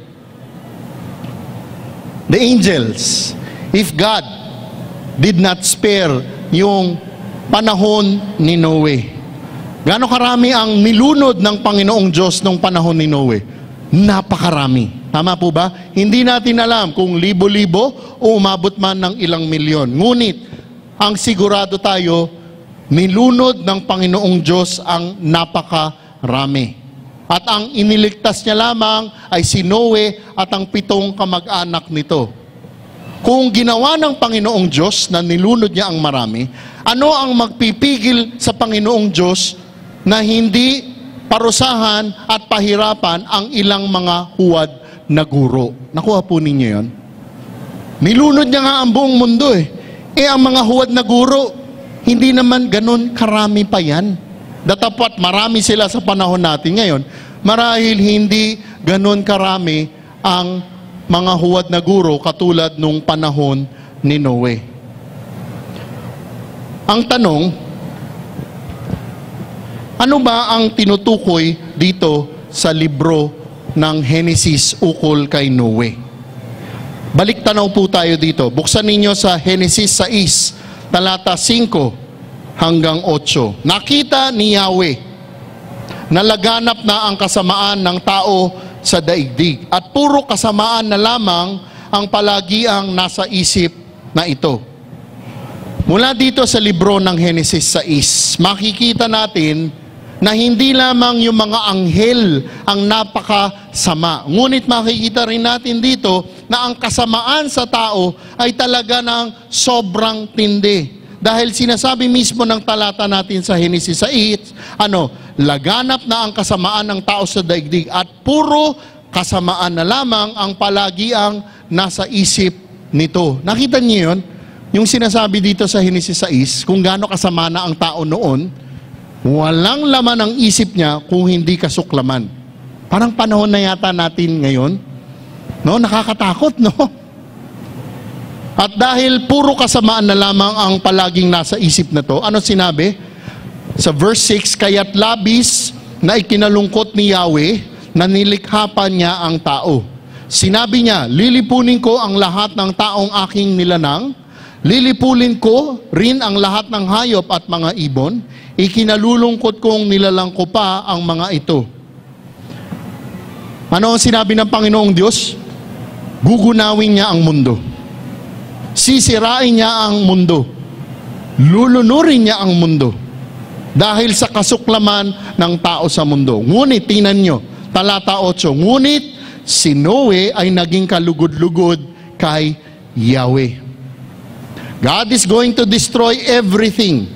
the angels, if God did not spare yung panahon ni Noe, gaano karami ang nilunod ng Panginoong Diyos nung panahon ni Noe? Napakarami. Tama po ba? Hindi natin alam kung libo-libo o umabot man ng ilang milyon. Ngunit, ang sigurado tayo, nilunod ng Panginoong Diyos ang napakarami. At ang iniligtas niya lamang ay si Noe at ang 7 kamag-anak nito. Kung ginawa ng Panginoong Diyos na nilunod niya ang marami, ano ang magpipigil sa Panginoong Diyos na hindi parusahan at pahirapan ang ilang mga huwad na guro? Nakuha po ninyo yun? Nilunod niya nga ang buong mundo eh. Ang mga huwad na guro, hindi naman ganun karami pa yan. Datapat marami sila sa panahon natin ngayon. Marahil hindi ganun karami ang mga huwad na guro katulad nung panahon ni Noe. Ang tanong, ano ba ang tinutukoy dito sa libro ng Henesis ukol kay Noe? Balik tanaw po tayo dito. Buksan ninyo sa Henesis 6, talata 5 hanggang 8. Nakita ni Yahweh na laganap na ang kasamaan ng tao sa daigdig, at puro kasamaan na lamang ang palagiang nasa isip na ito. Mula dito sa libro ng Henesis 6, makikita natin na hindi lamang yung mga anghel ang napakasama. Ngunit makikita rin natin dito na ang kasamaan sa tao ay talaga ng sobrang tindi. Dahil sinasabi mismo ng talata natin sa Henesis 6, laganap na ang kasamaan ng tao sa daigdig at puro kasamaan na lamang ang palagiang nasa isip nito. Nakita niyo yun? Yung sinasabi dito sa Henesis 6, kung gaano kasama na ang tao noon, walang laman ang isip niya kung hindi kasuklaman. Parang panahon na yata natin ngayon. No? Nakakatakot, no? At dahil puro kasamaan na lamang ang palaging nasa isip na to, ano sinabi? Sa verse 6, kaya't labis na ikinalungkot ni Yahweh na nilikha pa niya ang tao. Sinabi niya, lilipunin ko ang lahat ng taong aking nilanang, lilipulin ko rin ang lahat ng hayop at mga ibon, ikinalulungkot kong nilalang ko pa ang mga ito. Ano ang sinabi ng Panginoong Diyos? Gugunawin niya ang mundo. sisirain niya ang mundo. Lulunurin niya ang mundo dahil sa kasuklaman ng tao sa mundo. Ngunit, tingnan nyo, talata 8, ngunit si Noe ay naging kalugod-lugod kay Yahweh. God is going to destroy everything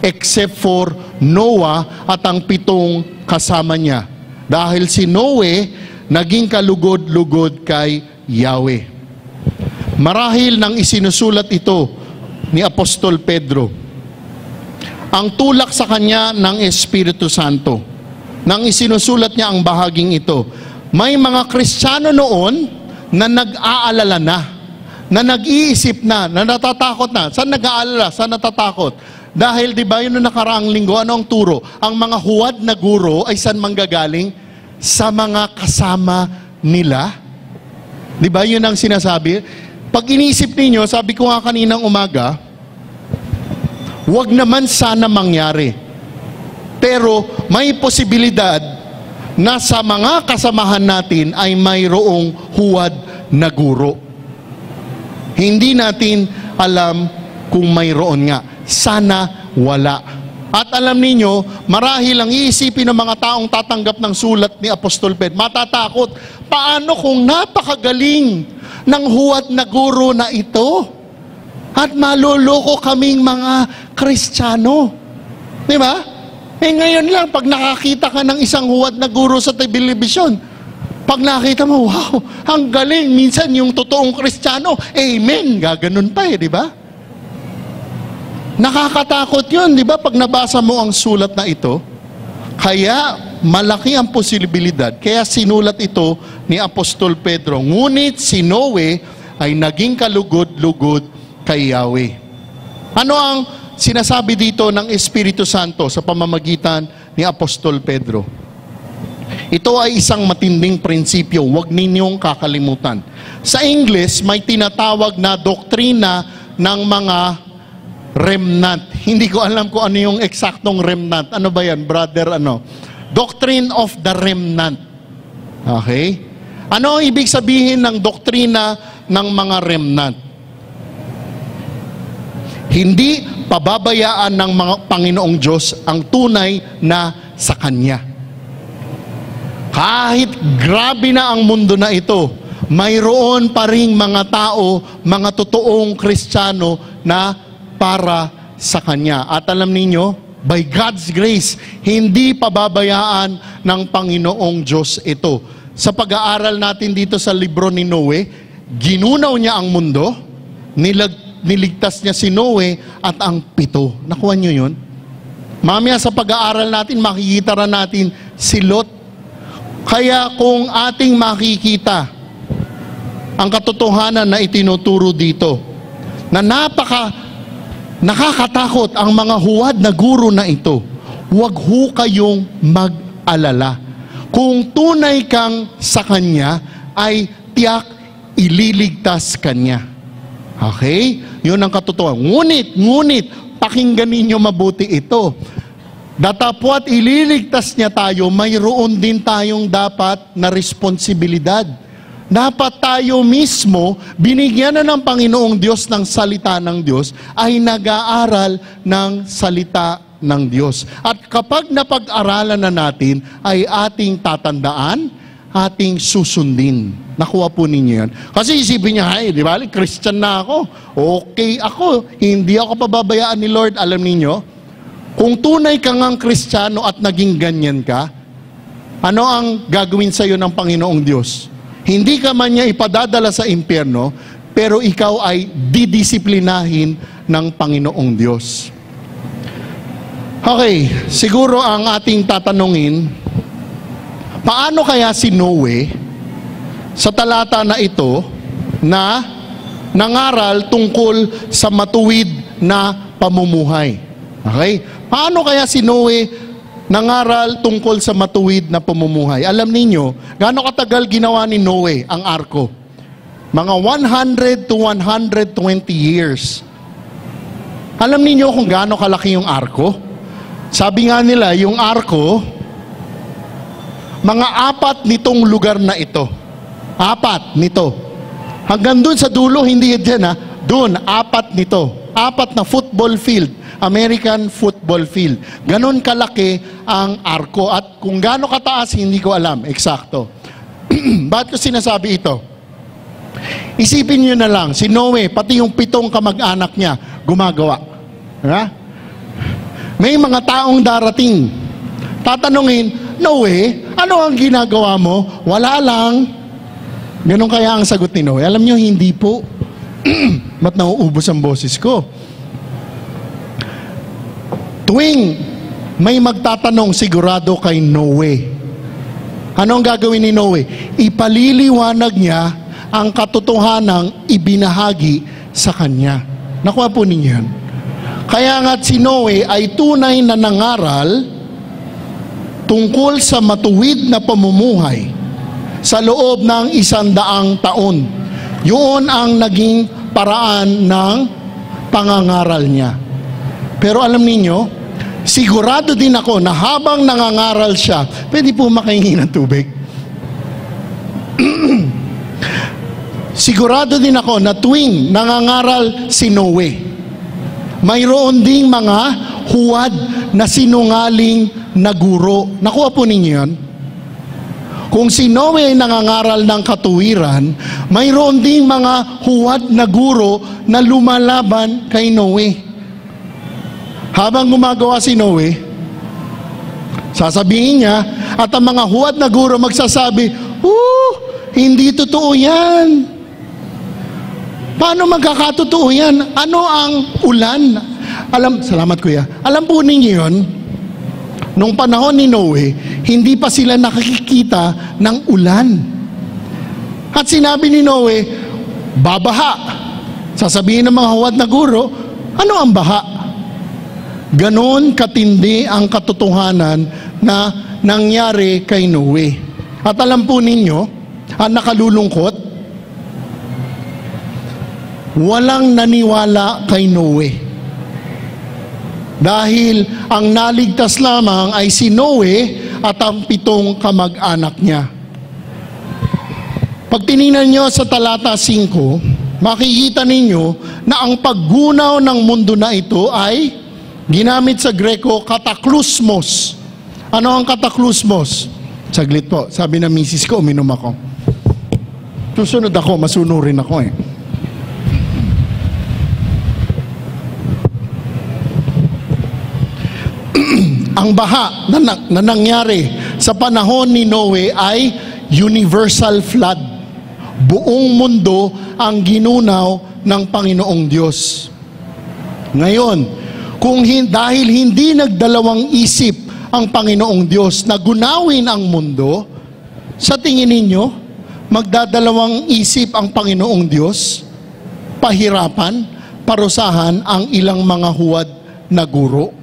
except for Noah at ang 7 kasama niya. Dahil si Noe naging kalugod-lugod kay Yahweh. Marahil nang isinusulat ito ni Apostol Pedro, ang tulak sa kanya ng Espiritu Santo, nang isinusulat niya ang bahaging ito, may mga Kristiyano noon na nag-aalala na nag-iisip na natatakot na. Saan nag-aalala? Saan natatakot? Dahil, di ba, yun na nakaraang linggo, ano ang turo? Ang mga huwad na guro ay saan manggagaling? Sa mga kasama nila. Di ba, yun ang sinasabi? Pag inisip ninyo, sabi ko nga kaninang umaga, wag naman sana mangyari. Pero may posibilidad na sa mga kasamahan natin ay mayroong huwad na guro. Hindi natin alam kung mayroon nga. Sana wala. At alam ninyo, marahil ang iisipin ng mga taong tatanggap ng sulat ni Apostol Pedro, matatakot, paano kung napakagaling ng huwad na guro na ito? At maluloko kaming mga Kristiyano. Di ba? Ngayon lang, pag nakakita ka ng isang huwad na guro sa telebisyon, pag nakita mo, wow, ang galing. Minsan yung totoong Kristiyano, amen, gaganon pa di ba? Nakakatakot yun, di ba? Pag nabasa mo ang sulat na ito, kaya malaki ang posibilidad. Kaya sinulat ito ni Apostol Pedro. Ngunit si Noe ay naging kalugod-lugod kay Yahweh. Ano ang sinasabi dito ng Espiritu Santo sa pamamagitan ni Apostol Pedro? Ito ay isang matinding prinsipyo, huwag ninyong kakalimutan. Sa English, may tinatawag na doktrina ng mga remnant. Hindi ko alam kung ano yung eksaktong remnant. Ano ba yan, brother? Doctrine of the remnant. Okay? Ano ang ibig sabihin ng doktrina ng mga remnant? Hindi pababayaan ng mga Panginoong Diyos ang tunay na sa Kanya. Kahit grabe na ang mundo na ito, mayroon pa ring mga tao, mga totoong Kristiyano na para sa Kanya. At alam ninyo, by God's grace, hindi pababayaan ng Panginoong Diyos ito. Sa pag-aaral natin dito sa libro ni Noe, ginunaw niya ang mundo, niligtas niya si Noe at ang 7. Nakuha niyo yun? Mamaya sa pag-aaral natin, makikita rin natin si Lot. Kaya kung ating makikita ang katotohanan na itinuturo dito, na nakakatakot ang mga huwad na guro na ito, huwag ho kayong mag-alala. Kung tunay kang sa Kanya, ay tiyak ililigtas Kanya. Okay? Yun ang katotohanan. Ngunit, pakinggan ninyo mabuti ito. Datapwat ililigtas niya tayo, mayroon din tayong dapat na responsibilidad. Dapat tayo mismo, binigyan na ng Panginoong Diyos ng salita ng Diyos, ay nag-aaral ng salita ng Diyos. At kapag napag-aralan na natin, ay ating tatandaan, ating susundin. Nakuha po ninyo yan. Kasi isipin niya, di ba, Christian na ako. Okay ako. Hindi ako pababayaan ni Lord. Alam ninyo, kung tunay ka ngang Kristiyano at naging ganyan ka, ano ang gagawin sa iyo ng Panginoong Diyos? Hindi ka man niya ipadadala sa impyerno, pero ikaw ay didisiplinahin ng Panginoong Diyos. Okay, siguro ang ating tatanungin, paano kaya si Noe sa talata na ito na nangaral tungkol sa matuwid na pamumuhay? Okay? Paano kaya si Noe nangaral tungkol sa matuwid na pamumuhay? Alam ninyo, gaano katagal ginawa ni Noe ang arko? Mga 100 to 120 years. Alam ninyo kung gaano kalaki yung arko? Sabi nga nila, yung arko, mga 4 nitong lugar na ito. 4 nito. Hanggang dun sa dulo, hindi yan ha. Doon, 4 nito. 4 na football field. American football field. Ganon kalaki ang arko. At kung gaano kataas, hindi ko alam. Eksakto. Bakit ko sinasabi ito? Isipin nyo na lang, si Noe, pati yung 7 kamag-anak niya, gumagawa. Ha? May mga taong darating. Tatanungin, Noe, ano ang ginagawa mo? Wala lang. Ganon kaya ang sagot ni Noe. Alam nyo, hindi po. Ba't nauubos ang boses ko? Tuwing may magtatanong sigurado kay Noe, ano ang gagawin ni Noe? Ipaliliwanag niya ang katotohanang ibinahagi sa kanya. Nakuha po ninyo yan? Kaya nga si Noe ay tunay na nangaral tungkol sa matuwid na pamumuhay sa loob ng 100 taon. Yun ang naging paraan ng pangangaral niya. Pero alam niyo, sigurado din ako na habang nangangaral siya, pwede po makahingi ng tubig. Sigurado din ako na tuwing nangangaral si Noe, mayroon ding mga huwad na sinungaling na guro. Nakuha po ninyo yan? Kung si Noe ay nangangaral ng katuwiran, mayroon ding mga huwad na guro na lumalaban kay Noe. Habang gumagawa si Noe, sasabihin niya, at ang mga huwad na guro magsasabi, hindi totoo yan. Paano magkakatotoo yan? Ano ang ulan? Salamat kuya. Alam po ninyo yun, nung panahon ni Noe, hindi pa sila nakikita ng ulan. At sinabi ni Noe, babaha. Sasabihin ng mga huwad na guro, ano ang baha? Ganon katindi ang katotohanan na nangyari kay Noe. At alam po ninyo, ang nakalulungkot, walang naniwala kay Noe. Dahil ang naligtas lamang ay si Noe at ang 7 kamag-anak niya. Pag tinignan nyo sa talata 5, makikita ninyo na ang paggunaw ng mundo na ito ay ginamit sa Greko kataklusmos. Ano ang kataklusmos? Saglit po, sabi ng misis ko, uminom ako. Susunod ako, masunurin ako eh. Ang baha na nangyari sa panahon ni Noe ay universal flood. Buong mundo ang ginunaw ng Panginoong Diyos. Ngayon, dahil hindi nagdalawang isip ang Panginoong Diyos na gunawin ang mundo, sa tingin ninyo, magdadalawang isip ang Panginoong Diyos, pahirapan, parusahan ang ilang mga huwad na guro.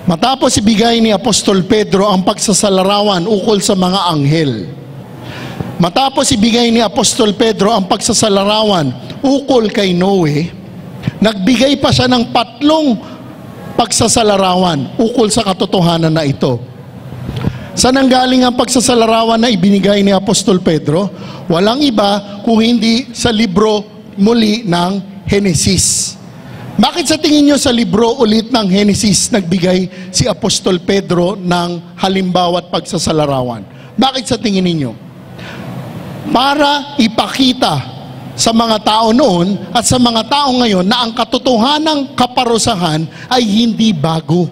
Matapos ibigay ni Apostol Pedro ang pagsasalarawan ukol sa mga anghel. Matapos ibigay ni Apostol Pedro ang pagsasalarawan ukol kay Noe, nagbigay pa siya ng 3 pagsasalarawan ukol sa katotohanan na ito. Saan nanggaling ang pagsasalarawan na ibinigay ni Apostol Pedro? Walang iba kung hindi sa libro muli ng Henesis. Bakit sa tingin nyo sa libro ulit ng Henesis nagbigay si Apostol Pedro ng halimbawa at pagsasalarawan? Bakit sa tingin ninyo? Para ipakita sa mga tao noon at sa mga tao ngayon na ang katotohanang kaparusahan ay hindi bago.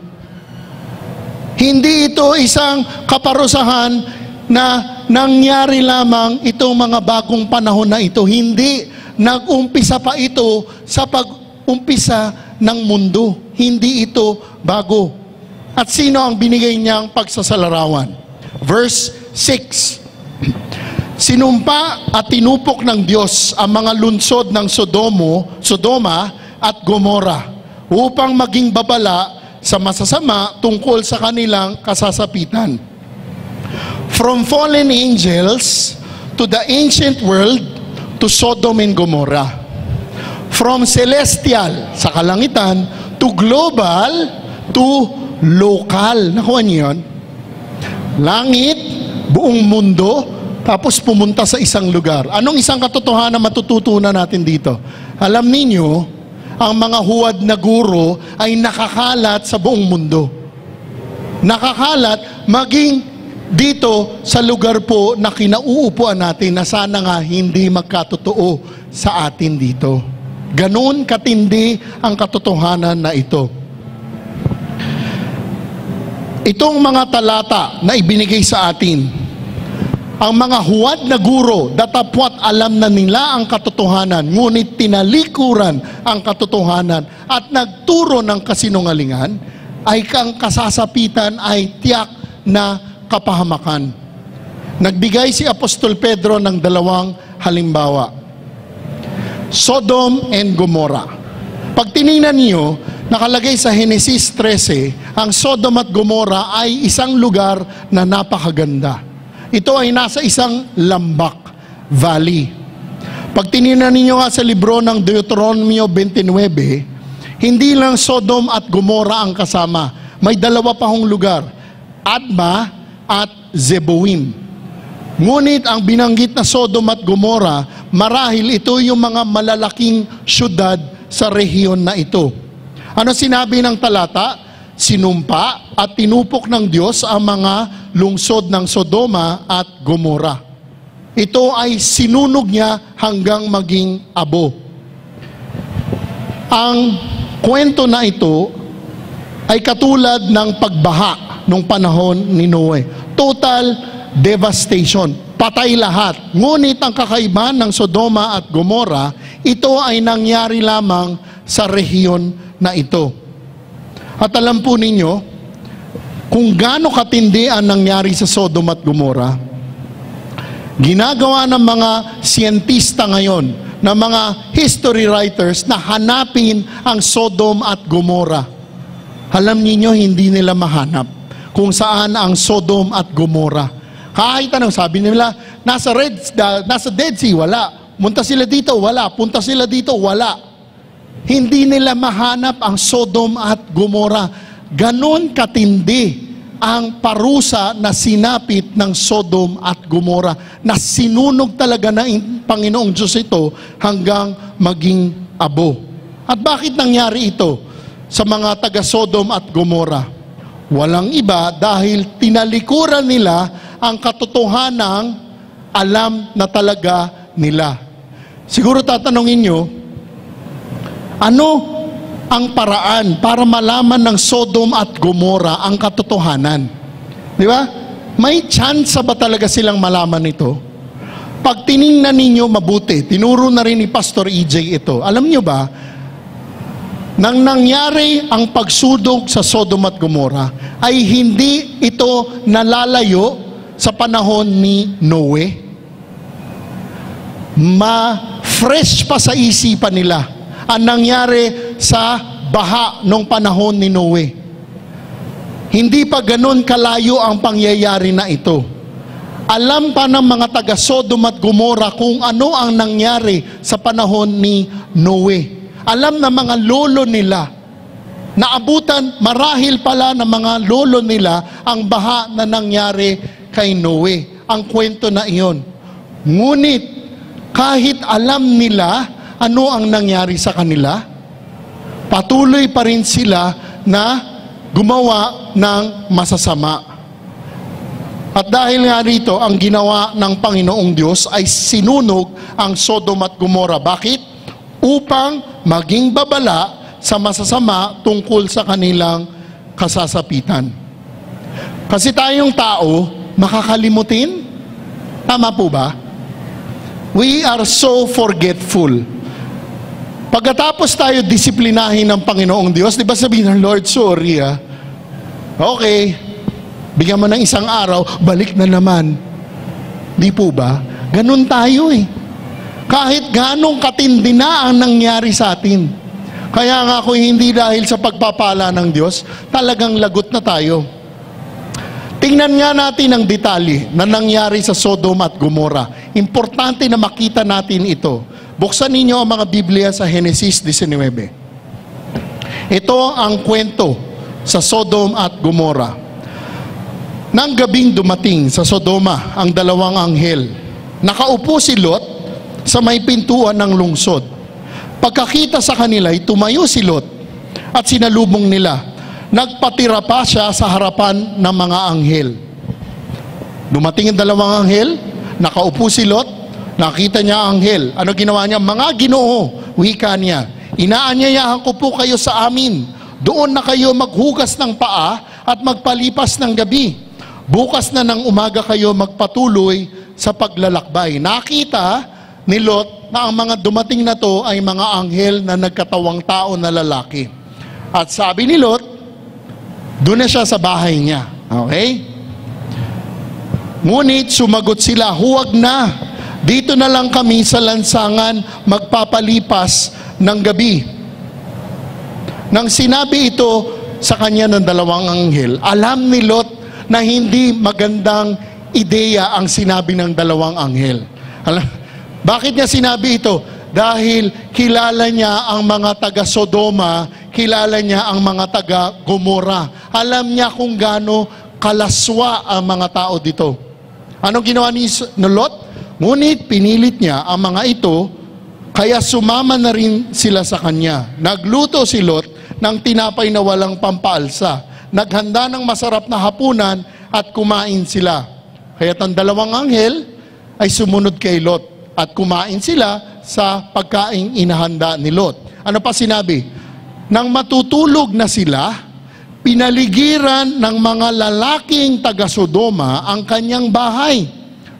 Hindi ito isang kaparusahan na nangyari lamang itong mga bagong panahon na ito. Hindi nag-umpisa pa ito sa pag-umpisa ng mundo. Hindi ito bago. At sino ang binigay niyang pagsasalarawan? Verse 6. Sinumpa at tinupok ng Diyos ang mga lungsod ng Sodoma at Gomora upang maging babala sa masasama tungkol sa kanilang kasasapitan. From fallen angels to the ancient world to Sodom and Gomorrah. From celestial, sa kalangitan, to global, to local. Nakuha niyo yun? Langit, buong mundo, Tapos pumunta sa isang lugar. Anong isang katotohanan matututunan natin dito? Alam ninyo, ang mga huwad na guro ay nakakalat sa buong mundo. Nakakalat maging dito sa lugar po na kinauupuan natin na sana nga hindi magkatotoo sa atin dito. Ganon katindi ang katotohanan na ito. Itong mga talata na ibinigay sa atin, ang mga huwad na guro, datapwat alam na nila ang katotohanan, ngunit tinalikuran ang katotohanan at nagturo ng kasinungalingan, ay kang kasasapitan ay tiyak na kapahamakan. Nagbigay si Apostol Pedro ng dalawang halimbawa. Sodom and Gomorrah. Pag tinignan niyo, nakalagay sa Genesis 13, ang Sodom at Gomorrah ay isang lugar na napakaganda. Ito ay nasa isang lambak, valley. Pag tinignan ninyo nga sa libro ng Deuteronomio 29, hindi lang Sodom at Gomorrah ang kasama. May dalawa pa hong lugar, Adma at Zeboim. Ngunit ang binanggit na Sodom at Gomorrah, marahil ito yung mga malalaking syudad sa rehiyon na ito. Ano sinabi ng talata? Sinumpa at tinupok ng Diyos ang mga lungsod ng Sodoma at Gomorrah. Ito ay sinunog niya hanggang maging abo. Ang kwento na ito ay katulad ng pagbaha nung panahon ni Noe. Total devastation, patay lahat. Ngunit ang kakaibahan ng Sodoma at Gomorrah, ito ay nangyari lamang sa rehiyon na ito. At alam po ninyo, kung gaano katindi ang nangyari sa Sodom at Gomorrah, ginagawa ng mga siyentista ngayon, ng mga history writers na hanapin ang Sodom at Gomorrah. Alam niyo hindi nila mahanap kung saan ang Sodom at Gomorrah. Kahit anong sabi nila, nasa Dead Sea, wala. Punta sila dito, wala. Punta sila dito, wala. Hindi nila mahanap ang Sodom at Gomorrah. Ganon katindi ang parusa na sinapit ng Sodom at Gomorrah, na sinunog talaga ng Panginoong Diyos ito hanggang maging abo. At bakit nangyari ito sa mga taga Sodom at Gomorrah? Walang iba dahil tinalikuran nila ang katotohanang alam na talaga nila. Siguro tatanungin nyo, ano ang paraan para malaman ng Sodom at Gomorrah ang katotohanan? Di ba? May chance ba talaga silang malaman ito? Pag tiningnan ninyo mabuti, tinuro na rin ni Pastor EJ ito. Alam nyo ba, nang nangyari ang pagsudog sa Sodom at Gomorrah, ay hindi ito nalalayo sa panahon ni Noe. Ma-fresh pa sa isipan nila ang nangyari sa baha nung panahon ni Noe. Hindi pa ganun kalayo ang pangyayari na ito. Alam pa ng mga taga Sodom at Gomorrah kung ano ang nangyari sa panahon ni Noe. Alam na mga lolo nila, naabutan marahil pala ng mga lolo nila ang baha na nangyari kay Noe. Ang kwento na iyon. Ngunit kahit alam nila ano ang nangyari sa kanila, patuloy pa rin sila na gumawa ng masasama. At dahil nga rito, ang ginawa ng Panginoong Diyos ay sinunog ang Sodom at Gomorrah. Bakit? Upang maging babala sa masasama tungkol sa kanilang kasasapitan. Kasi tayong tao, makakalimutin? Tama po ba? We are so forgetful. Pagkatapos tayo disiplinahin ng Panginoong Diyos, di ba sabihin ng Lord, sorry okay, bigyan mo ng isang araw, balik na naman. Di po ba? Ganun tayo Kahit ganong katindi na ang nangyari sa atin. Kaya nga kung hindi dahil sa pagpapala ng Diyos, talagang lagot na tayo. Tingnan nga natin ang detalye na nangyari sa Sodom at Gomorrah. Importante na makita natin ito. Buksan ninyo ang mga Biblia sa Genesis 19. Ito ang kwento sa Sodom at Gomorrah. Nang gabing dumating sa Sodoma ang dalawang anghel, nakaupo si Lot sa may pintuan ng lungsod. Pagkakita sa kanila, tumayo si Lot at sinalubong nila. Nagpatira pa siya sa harapan ng mga anghel. Dumating ang dalawang anghel, nakaupo si Lot, nakita niya ang anghel. Ano ginawa niya? Mga Ginoo, wika niya, inaanyayahan ko po kayo sa amin. Doon na kayo maghugas ng paa at magpalipas ng gabi. Bukas na ng umaga kayo magpatuloy sa paglalakbay. Nakita ni Lot na ang mga dumating na to ay mga anghel na nagkatawang tao na lalaki. At sabi ni Lot, doon na siya sa bahay niya. Okay? Ngunit sumagot sila, huwag na. Dito na lang kami sa lansangan magpapalipas ng gabi. Nang sinabi ito sa kanya ng dalawang anghel, alam ni Lot na hindi magandang ideya ang sinabi ng dalawang anghel. Bakit niya sinabi ito? Dahil kilala niya ang mga taga Sodoma, kilala niya ang mga taga Gomora. Alam niya kung gaano kalaswa ang mga tao dito. Anong ginawa ni Lot? Ngunit pinilit niya ang mga ito, kaya sumama na rin sila sa kanya. Nagluto si Lot ng tinapay na walang pampaalsa. Naghanda ng masarap na hapunan at kumain sila. Kaya't ang dalawang anghel ay sumunod kay Lot at kumain sila sa pagkaing inahanda ni Lot. Ano pa sinabi? Nang matutulog na sila, pinaligiran ng mga lalaking taga-Sodoma ang kanyang bahay.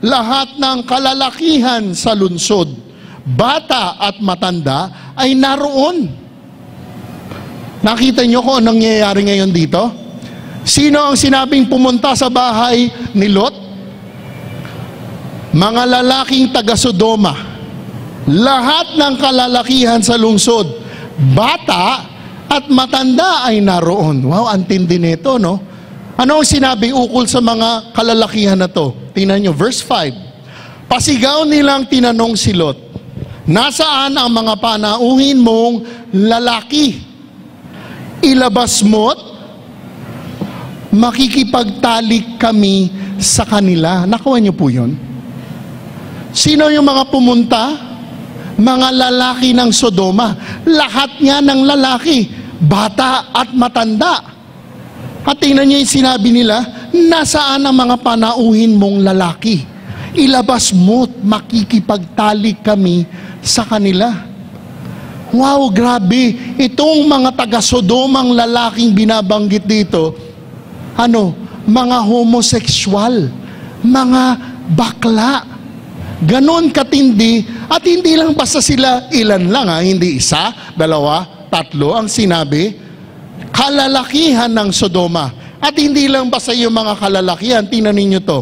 Lahat ng kalalakihan sa lungsod, bata at matanda ay naroon. Nakita niyo kung anong nangyayari ngayon dito? Sino ang sinabing pumunta sa bahay ni Lot? Mga lalaking taga-Sodoma. Lahat ng kalalakihan sa lungsod, bata at matanda ay naroon. Wow, ang tindi nito, no? Ano ang sinabi ukol sa mga kalalakihan na to? Tingnan nyo, verse 5. Pasigaw nilang tinanong si Lot, nasaan ang mga panauhin mong lalaki? Ilabas mo't makikipagtalik kami sa kanila. Nakuha niyo po yun? Sino yung mga pumunta? Mga lalaki ng Sodoma. Lahat niya ng lalaki, bata at matanda. At tingnan niyo yung sinabi nila, nasaan ang mga panauhin mong lalaki? Ilabas mo't makikipagtalik kami sa kanila. Wow, grabe. Itong mga taga-Sodomang lalaking binabanggit dito, mga homosexual, mga bakla. Ganon katindi, at hindi lang basta sila, ilan lang hindi isa, dalawa, tatlo ang sinabi, kalalakihan ng Sodoma. At hindi lang basta yung mga kalalakihan, tingnan ninyo to,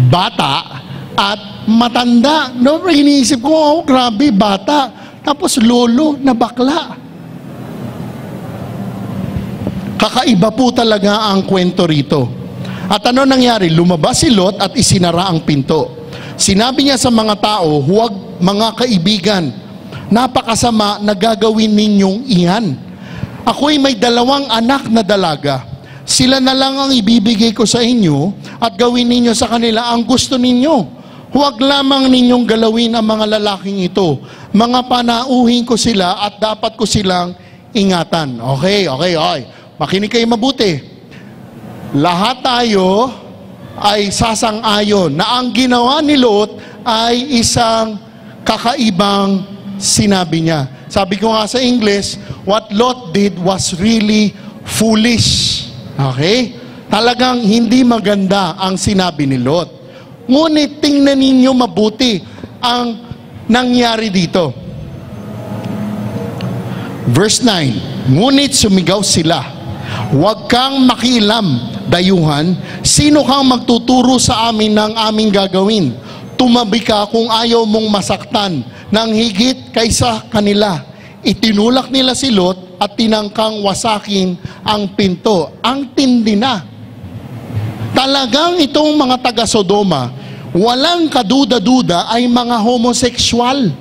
bata at matanda. No, iniisip ko, oh, grabe, bata. Tapos lolo na bakla. Kakaiba po talaga ang kwento rito. At ano nangyari? Lumabas si Lot at isinara ang pinto. Sinabi niya sa mga tao, huwag mga kaibigan, napakasama na gagawin ninyong iyan. Ako'y may 2 anak na dalaga. Sila na lang ang ibibigay ko sa inyo at gawin ninyo sa kanila ang gusto ninyo. Huwag lamang ninyong galawin ang mga lalaking ito. Mga panauhin ko sila at dapat ko silang ingatan. Okay. Makinig kayo mabuti. Lahat tayo ay sasang-ayon na ang ginawa ni Lot ay isang kakaibang sinabi niya. Sabi ko nga sa English, what Lot did was really foolish. Okay? Talagang hindi maganda ang sinabi ni Lot. Ngunit tingnan ninyo mabuti ang nangyari dito. Verse 9, ngunit sumigaw sila, huwag kang makialam, dayuhan, sino kang magtuturo sa amin ng aming gagawin? Tumabi ka kung ayaw mong masaktan ng higit kaysa kanila. Itinulak nila si Lot at tinangkang wasakin ang pinto. Ang tindi na. Talagang itong mga taga-Sodoma, walang kaduda-duda ay mga homosexual.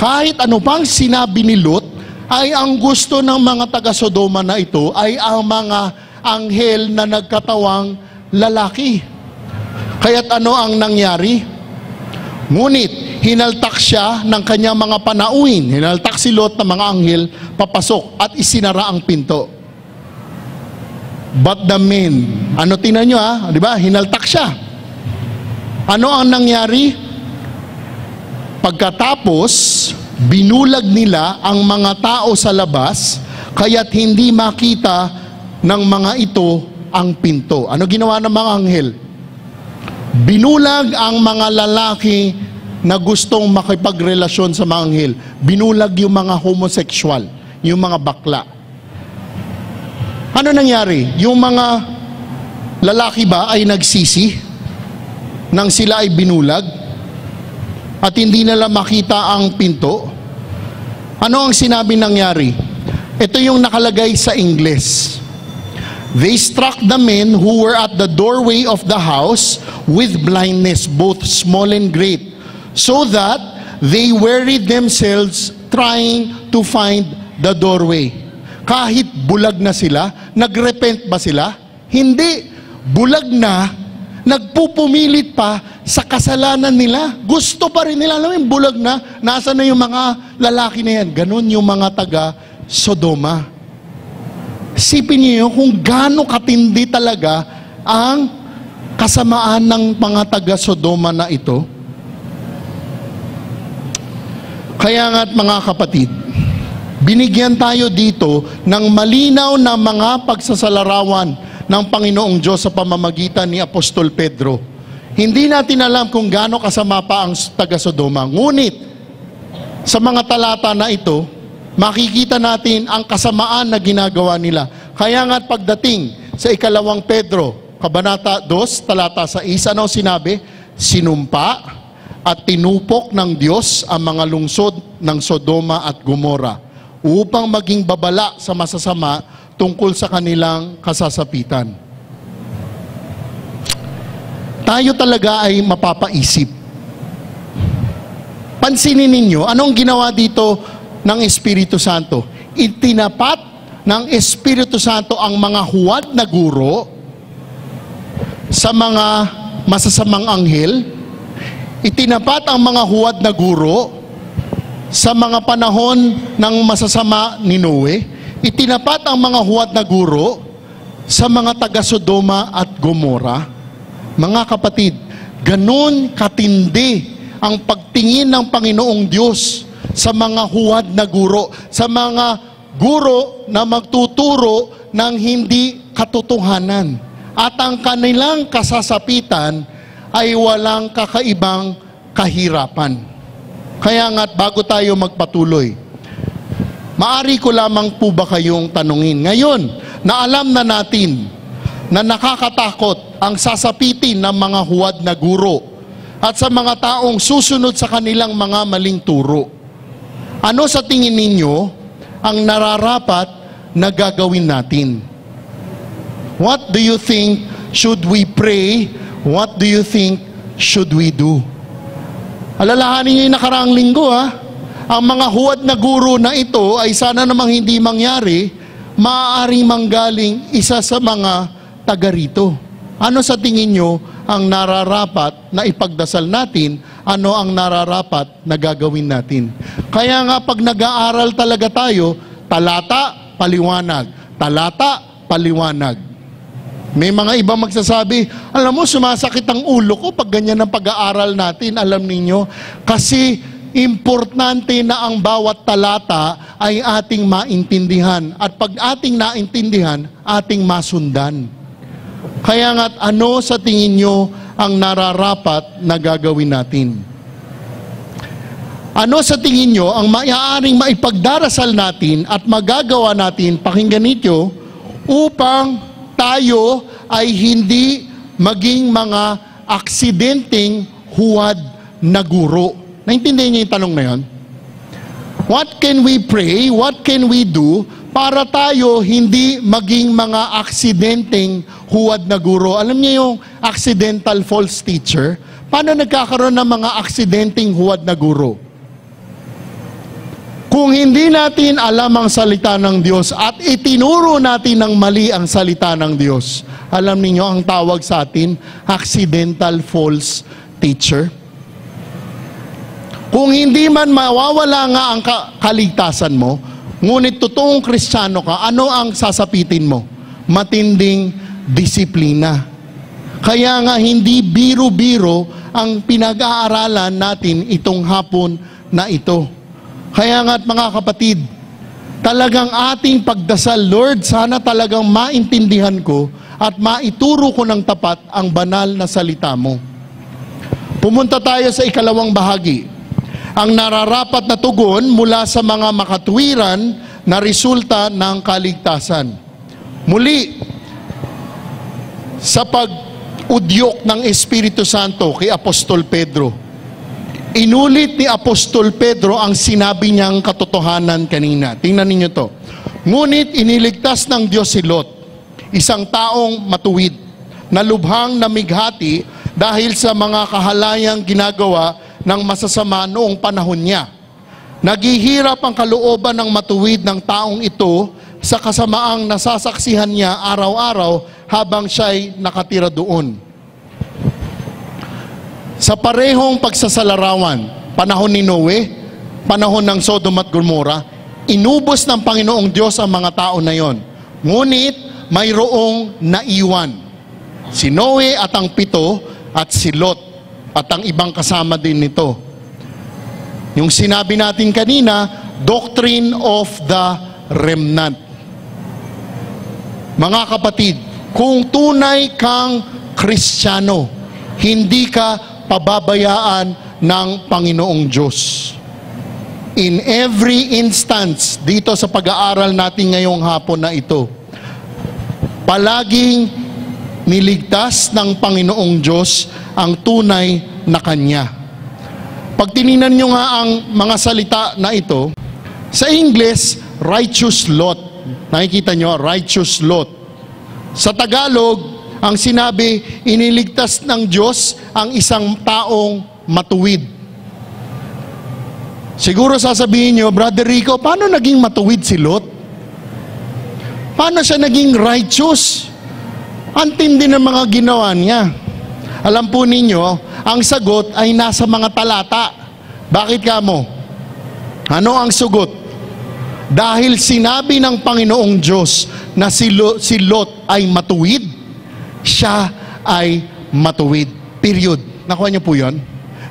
Kahit ano pang sinabi ni Lot, ay ang gusto ng mga taga-Sodoma na ito ay ang mga anghel na nagkatawang lalaki. Kaya't ano ang nangyari? Ngunit, hinaltak siya ng kanyang mga panauhin. Hinaltak si Lot ng mga anghel, papasok at isinara ang pinto. But the men, ano tingnan nyo di ba? Hinaltak siya. Ano ang nangyari? Pagkatapos, binulag nila ang mga tao sa labas, kaya't hindi makita ng mga ito ang pinto. Ano ginawa ng mga anghel? Binulag ang mga lalaki na gustong makipagrelasyon sa mga anghel. Binulag yung mga homosexual, yung mga bakla. Ano nangyari? Yung mga lalaki ba ay nagsisi nang sila ay binulag at hindi nila makita ang pinto? Ano ang sinabi nangyari? Ito yung nakalagay sa Ingles. They struck the men who were at the doorway of the house with blindness, both small and great, so that they wearied themselves trying to find the doorway. Kahit bulag na sila, nagrepent ba sila? Hindi. Bulag na, nagpupumilit pa sa kasalanan nila. Gusto pa rin nila. Alam mo yung bulag na, nasa na yung mga lalaki na yan. Ganon yung mga taga Sodoma. Isipin niyo kung gaano katindi talaga ang kasamaan ng mga taga Sodoma na ito. Kaya nga't mga kapatid, binigyan tayo dito ng malinaw na mga pagsasalarawan ng Panginoong Diyos sa pamamagitan ni Apostol Pedro. Hindi natin alam kung gaano kasama pa ang taga Sodoma. Ngunit, sa mga talata na ito, makikita natin ang kasamaan na ginagawa nila. Kaya nga't pagdating sa 2 Pedro, Kabanata 2, talata 6, ano sinabi? Sinumpa at tinupok ng Diyos ang mga lungsod ng Sodoma at Gomora upang maging babala sa masasama tungkol sa kanilang kasasapitan. Tayo talaga ay mapapaisip. Pansinin ninyo, anong ginawa dito ng Espiritu Santo? Itinapat ng Espiritu Santo ang mga huwad na guro sa mga masasamang anghel. Itinapat ang mga huwad na guro sa mga panahon ng masasama ni Noe. Itinapat ang mga huwad na guro sa mga taga Sodoma at Gomora. Mga kapatid, ganun katindi ang pagtingin ng Panginoong Diyos sa mga huwad na guro, sa mga guro na magtuturo ng hindi katotohanan. At ang kanilang kasasapitan ay walang kakaibang kahirapan. Kaya nga't bago tayo magpatuloy, maari ko lamang po ba kayong tanungin, ngayon na alam na natin na nakakatakot ang sasapitin ng mga huwad na guro at sa mga taong susunod sa kanilang mga maling turo, ano sa tingin ninyo ang nararapat na gagawin natin? What do you think should we pray? What do you think should we do? Alalahanin niyo yung nakaraang linggo Ang mga huwad na guro na ito ay sana namang hindi mangyari, maaaring manggaling isa sa mga taga rito. Ano sa tingin nyo ang nararapat na ipagdasal natin? Ano ang nararapat na gagawin natin? Kaya nga pag nag-aaral talaga tayo, talata, paliwanag. Talata, paliwanag. May mga iba magsasabi, alam mo, sumasakit ang ulo ko pag ganyan ang pag-aaral natin. Alam ninyo, kasi importante na ang bawat talata ay ating maintindihan. At pag ating naintindihan, ating masundan. Kaya nga't ano sa tingin nyo ang nararapat na gagawin natin? Ano sa tingin nyo ang maaaring maipagdarasal natin at magagawa natin, pakinggan ninyo, upang tayo ay hindi maging mga aksidenteng huwad na guro? Naintindihan niyo yung tanong na yun? What can we pray? What can we do para tayo hindi maging mga aksidenteng huwad na guro? Alam niyo yung accidental false teacher? Paano nagkakaroon ng mga aksidenteng huwad na guro? Kung hindi natin alam ang salita ng Diyos at itinuro natin ng mali ang salita ng Diyos, alam niyo ang tawag sa atin, accidental false teacher. Kung hindi man mawawala nga ang kaligtasan mo, ngunit totoong Kristiyano ka, ano ang sasapitin mo? Matinding disiplina. Kaya nga hindi biro-biro ang pinag-aaralan natin itong hapon na ito. Kaya nga't mga kapatid, talagang ating pagdasal, Lord, sana talagang maintindihan ko at maituro ko ng tapat ang banal na salita mo. Pumunta tayo sa ikalawang bahagi. Ang nararapat na tugon mula sa mga makatwiran na resulta ng kaligtasan. Muli, sa pag-udyok ng Espiritu Santo kay Apostol Pedro, inulit ni Apostol Pedro ang sinabi niyang katotohanan kanina. Tingnan ninyo to. Ngunit iniligtas ng Diyos si Lot, isang taong matuwid, na lubhang namighati dahil sa mga kahalayang ginagawa ng masasama noong panahon niya. Naghihirap ang kalooban ng matuwid ng taong ito sa kasamaang nasasaksihan niya araw-araw habang siya'y nakatira doon. Sa parehong pagsasalarawan, panahon ni Noe, panahon ng Sodom at Gomorrah, inubos ng Panginoong Diyos ang mga tao na yon. Ngunit mayroong naiwan. Si Noe at ang 7 at si Lot at ang ibang kasama din nito. Yung sinabi natin kanina, doctrine of the remnant. Mga kapatid, kung tunay kang Kristiyano, hindi ka pababayaan ng Panginoong Diyos. In every instance, dito sa pag-aaral natin ngayong hapon na ito, palaging niligtas ng Panginoong Diyos ang tunay na Kanya. Pag tinignan nyo nga ang mga salita na ito, sa English, righteous Lot. Nakikita nyo, righteous Lot. Sa Tagalog, ang sinabi, iniligtas ng Diyos ang isang taong matuwid. Siguro sasabihin nyo, Brother Rico, paano naging matuwid si Lot? Paano siya naging righteous? Ang tindi ng mga ginawa niya. Alam po ninyo, ang sagot ay nasa mga talata. Bakit kamo? Ano ang sugot? Dahil sinabi ng Panginoong Diyos na si Lot ay matuwid, siya ay matuwid. Period. Nakuha niyo po yun?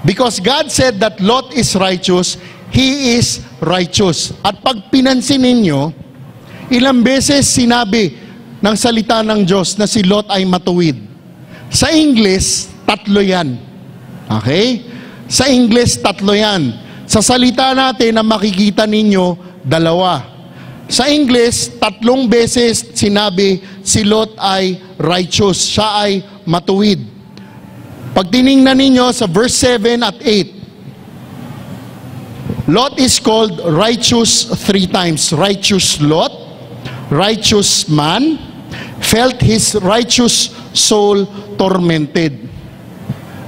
Because God said that Lot is righteous, he is righteous. At pag pinansin ninyo, ilang beses sinabi ng salita ng Diyos na si Lot ay matuwid. Sa English, 3 yan. Okay? Sa English, 3 yan. Sa salita natin na makikita ninyo, 2. Sa English, 3 beses sinabi si Lot ay righteous, siya ay matuwid. Pag tiningnan ninyo sa verse 7 at 8, Lot is called righteous 3 times. Righteous Lot, righteous man, felt his righteous soul tormented.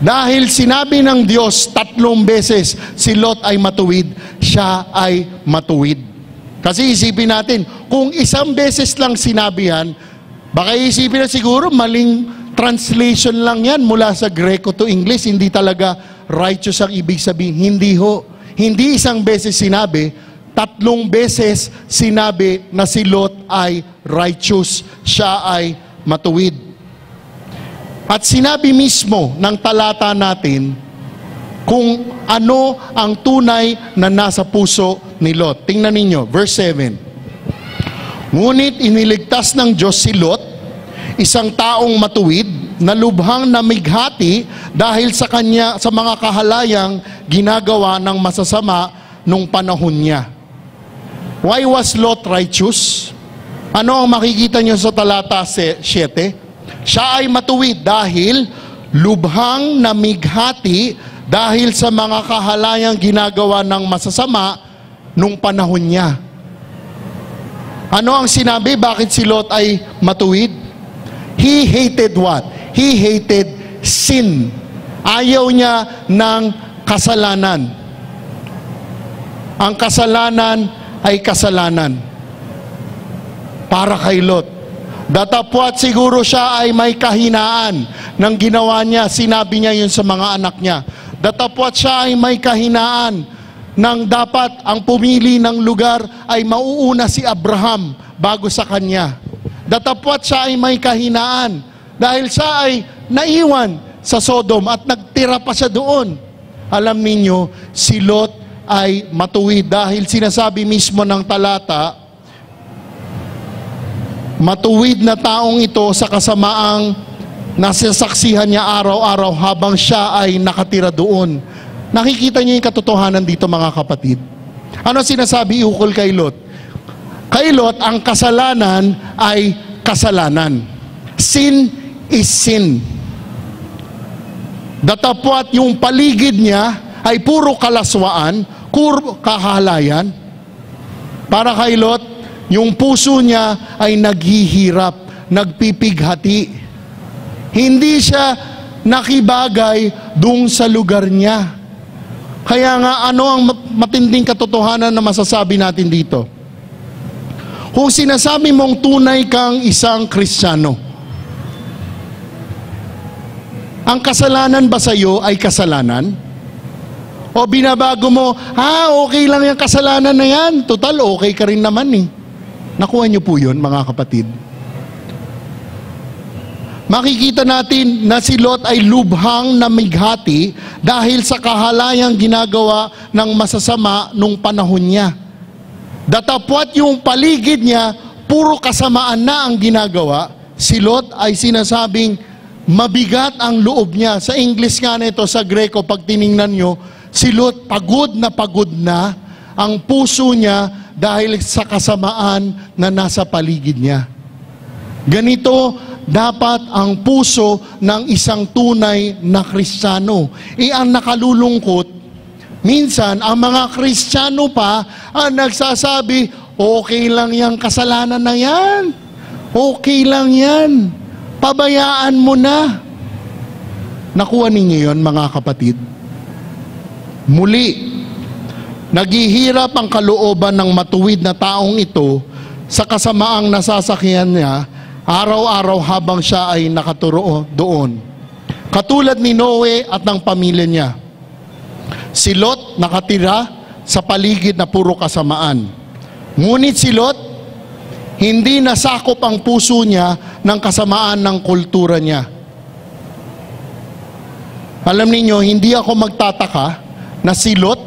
Dahil sinabi ng Diyos 3 beses si Lot ay matuwid, siya ay matuwid. Kasi isipin natin, kung 1 beses lang sinabi yan, baka isipin na siguro maling translation lang yan mula sa Greco to English, hindi talaga righteous ang ibig sabihin. Hindi ho. Hindi 1 beses sinabi, 3 beses sinabi na si Lot ay righteous, siya ay matuwid. At sinabi mismo ng talata natin kung ano ang tunay na nasa puso ni Lot. Tingnan ninyo, verse 7. Ngunit iniligtas ng Diyos si Lot, isang taong matuwid, na lubhang namighati dahil sa kanya, sa mga kahalayang ginagawa ng masasama nung panahon niya. Why was Lot righteous? Ano ang makikita niyo sa talata 7? Siya ay matuwid dahil lubhang namighati dahil sa mga kahalayang ginagawa ng masasama nung panahon niya. Ano ang sinabi? Bakit si Lot ay matuwid? He hated what? He hated sin. Ayaw niya ng kasalanan. Ang kasalanan ay kasalanan. Para kay Lot. Datapwat siguro siya ay may kahinaan ng ginawa niya. Sinabi niya yun sa mga anak niya. Datapwat siya ay may kahinaan ng dapat ang pumili ng lugar ay mauuna si Abraham bago sa kanya. Datapwat siya ay may kahinaan dahil siya ay naiwan sa Sodom at nagtira pa siya doon. Alam ninyo, si Lot ay matuwid dahil sinasabi mismo ng talata, matuwid na taong ito sa kasamaang nasasaksihan niya araw-araw habang siya ay nakatira doon. Nakikita niyo yung katotohanan dito, mga kapatid. Ano sinasabi ukol kay Lot? Kay Lot, ang kasalanan ay kasalanan. Sin is sin. Datapwat yung paligid niya ay puro kalaswaan, puro kahalayan. Para kay Lot, yung puso niya ay naghihirap, nagpipighati. Hindi siya nakibagay doon sa lugar niya. Kaya nga, ano ang matinding katotohanan na masasabi natin dito? Kung sinasabi mong tunay kang isang Kristiyano, ang kasalanan ba sa iyo ay kasalanan? O binabago mo, okay lang yung kasalanan na yan. Total, okay ka rin naman eh. Nakuha niyo po yun, mga kapatid. Makikita natin na si Lot ay lubhang namighati dahil sa kahalayang ginagawa ng masasama nung panahon niya. Datapwat yung paligid niya, puro kasamaan na ang ginagawa. Si Lot ay sinasabing mabigat ang loob niya. Sa English nga nito, sa Greko, pag tiningnan nyo, si Lot pagod na ang puso niya dahil sa kasamaan na nasa paligid niya. Ganito dapat ang puso ng isang tunay na Kristiyano. Ang nakalulungkot, minsan ang mga Kristiyano pa ang nagsasabi, okay lang yung kasalanan na yan. Okay lang yan. Pabayaan mo na. Nakuha ninyo yun, mga kapatid? Muli, naghihirap ang kalooban ng matuwid na taong ito sa kasamaang nasasakyan niya araw-araw habang siya ay nakaturo doon. Katulad ni Noe at ng pamilya niya. Si Lot nakatira sa paligid na puro kasamaan. Ngunit si Lot, hindi nasakop ang puso niya ng kasamaan ng kultura niya. Alam niyo, hindi ako magtataka na si Lot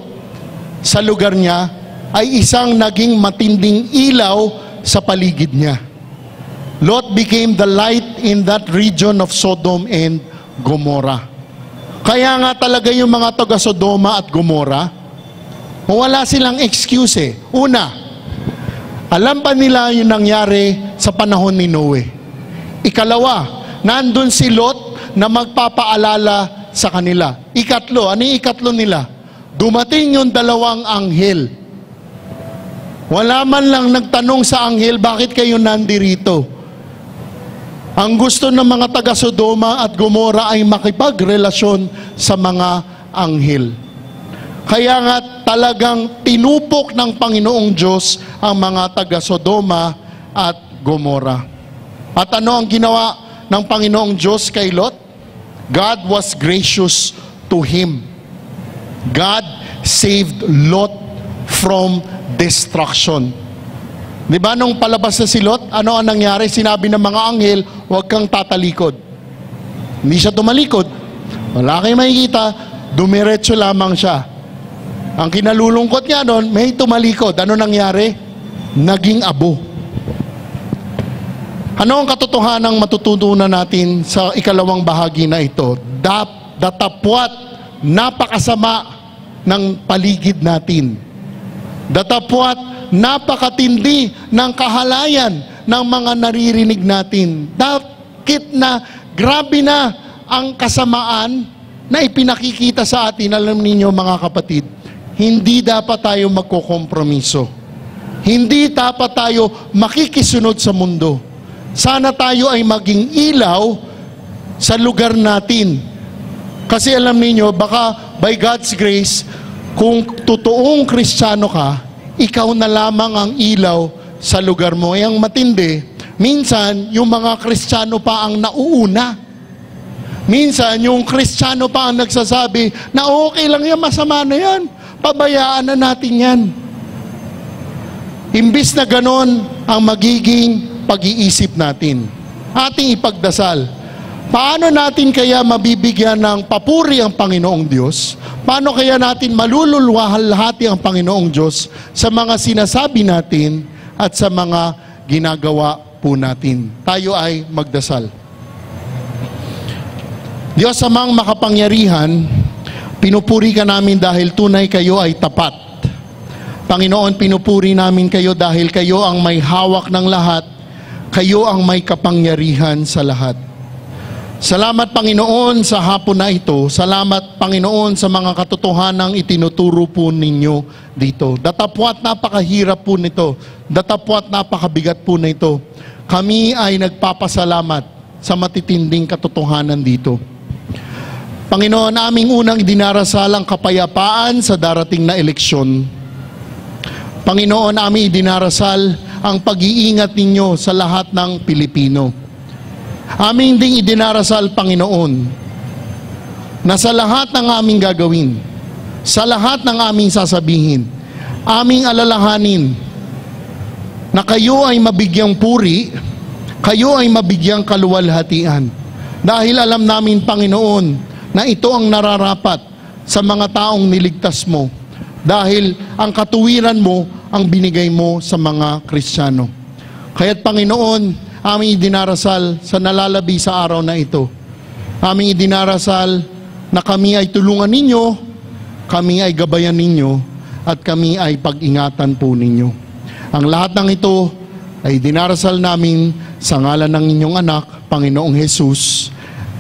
sa lugar niya ay isang naging matinding ilaw sa paligid niya. Lot became the light in that region of Sodom and Gomorrah. Kaya nga talaga yung mga taga Sodoma at Gomorrah, wala silang excuse eh. Una, alam pa nila yung nangyari sa panahon ni Noe. Ikalawa, nandun si Lot na magpapaalala sa kanila. Ikatlo, ano yung ikatlo nila? Dumating yung dalawang anghel. Wala man lang nagtanong sa anghel, bakit kayo nandirito? Ang gusto ng mga taga Sodoma at Gomorrah ay makipagrelasyon sa mga anghel. Kaya nga talagang tinupok ng Panginoong Diyos ang mga taga Sodoma at Gomorrah. At ano ang ginawa ng Panginoong Diyos kay Lot? God was gracious to him. God saved Lot from destruction. Di ba nung palabas na si Lot, ano ang nangyari? Sinabi ng mga anghel, huwag kang tatalikod. Hindi siya tumalikod. Wala kayong makikita, dumiretso lamang siya. Ang kinalulungkot niya doon, may tumalikod. Ano nangyari? Naging abo. Ano ang katotohanang matututunan natin sa ikalawang bahagi na ito? Datapwat, napakasama ng paligid natin. Datapwat, napakatindi ng kahalayan ng mga naririnig natin. Dakit na, grabe na ang kasamaan na ipinakikita sa atin. Alam ninyo, mga kapatid, hindi dapat tayo magkokompromiso. Hindi dapat tayo makikisunod sa mundo. Sana tayo ay maging ilaw sa lugar natin. Kasi alam niyo, baka by God's grace, Kung totoong Kristiyano ka, ikaw na lamang ang ilaw sa lugar mo. Ang matindi, minsan yung mga Kristiyano pa ang nauuna. Minsan yung Kristiyano pa ang nagsasabi na okay lang yan, masama na yan. Pabayaan na natin yan. Imbis na ganon ang magiging pag-iisip natin. Ating ipagdasal. Paano natin kaya mabibigyan ng papuri ang Panginoong Diyos? Paano kaya natin malululwalhati ang Panginoong Diyos sa mga sinasabi natin at sa mga ginagawa po natin? Tayo ay magdasal. Diyos amang makapangyarihan, pinupuri ka namin dahil tunay kayo ay tapat. Panginoon, pinupuri namin kayo dahil kayo ang may hawak ng lahat, kayo ang may kapangyarihan sa lahat. Salamat Panginoon sa hapon na ito. Salamat Panginoon sa mga katotohanang itinuturo po ninyo dito. Datapwat napakahirap po nito. Datapwat napakabigat po nito. Kami ay nagpapasalamat sa matitinding katotohanan dito. Panginoon, aming unang idinarasal ang kapayapaan sa darating na eleksyon. Panginoon, aming idinarasal ang pag-iingat ninyo sa lahat ng Pilipino. Aming ding idinarasal, Panginoon, na sa lahat ng aming gagawin, sa lahat ng aming sasabihin, aming alalahanin na kayo ay mabigyang puri, kayo ay mabigyang kaluwalhatian. Dahil alam namin, Panginoon, na ito ang nararapat sa mga taong niligtas mo. Dahil ang katuwiran mo ang binigay mo sa mga Kristiyano. Kaya't Panginoon, aming idinarasal sa nalalabi sa araw na ito. Aming idinarasal na kami ay tulungan ninyo, kami ay gabayan ninyo, at kami ay pag-ingatan po ninyo. Ang lahat ng ito ay dinarasal namin sa ngalan ng inyong anak, Panginoong Jesus.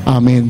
Amen.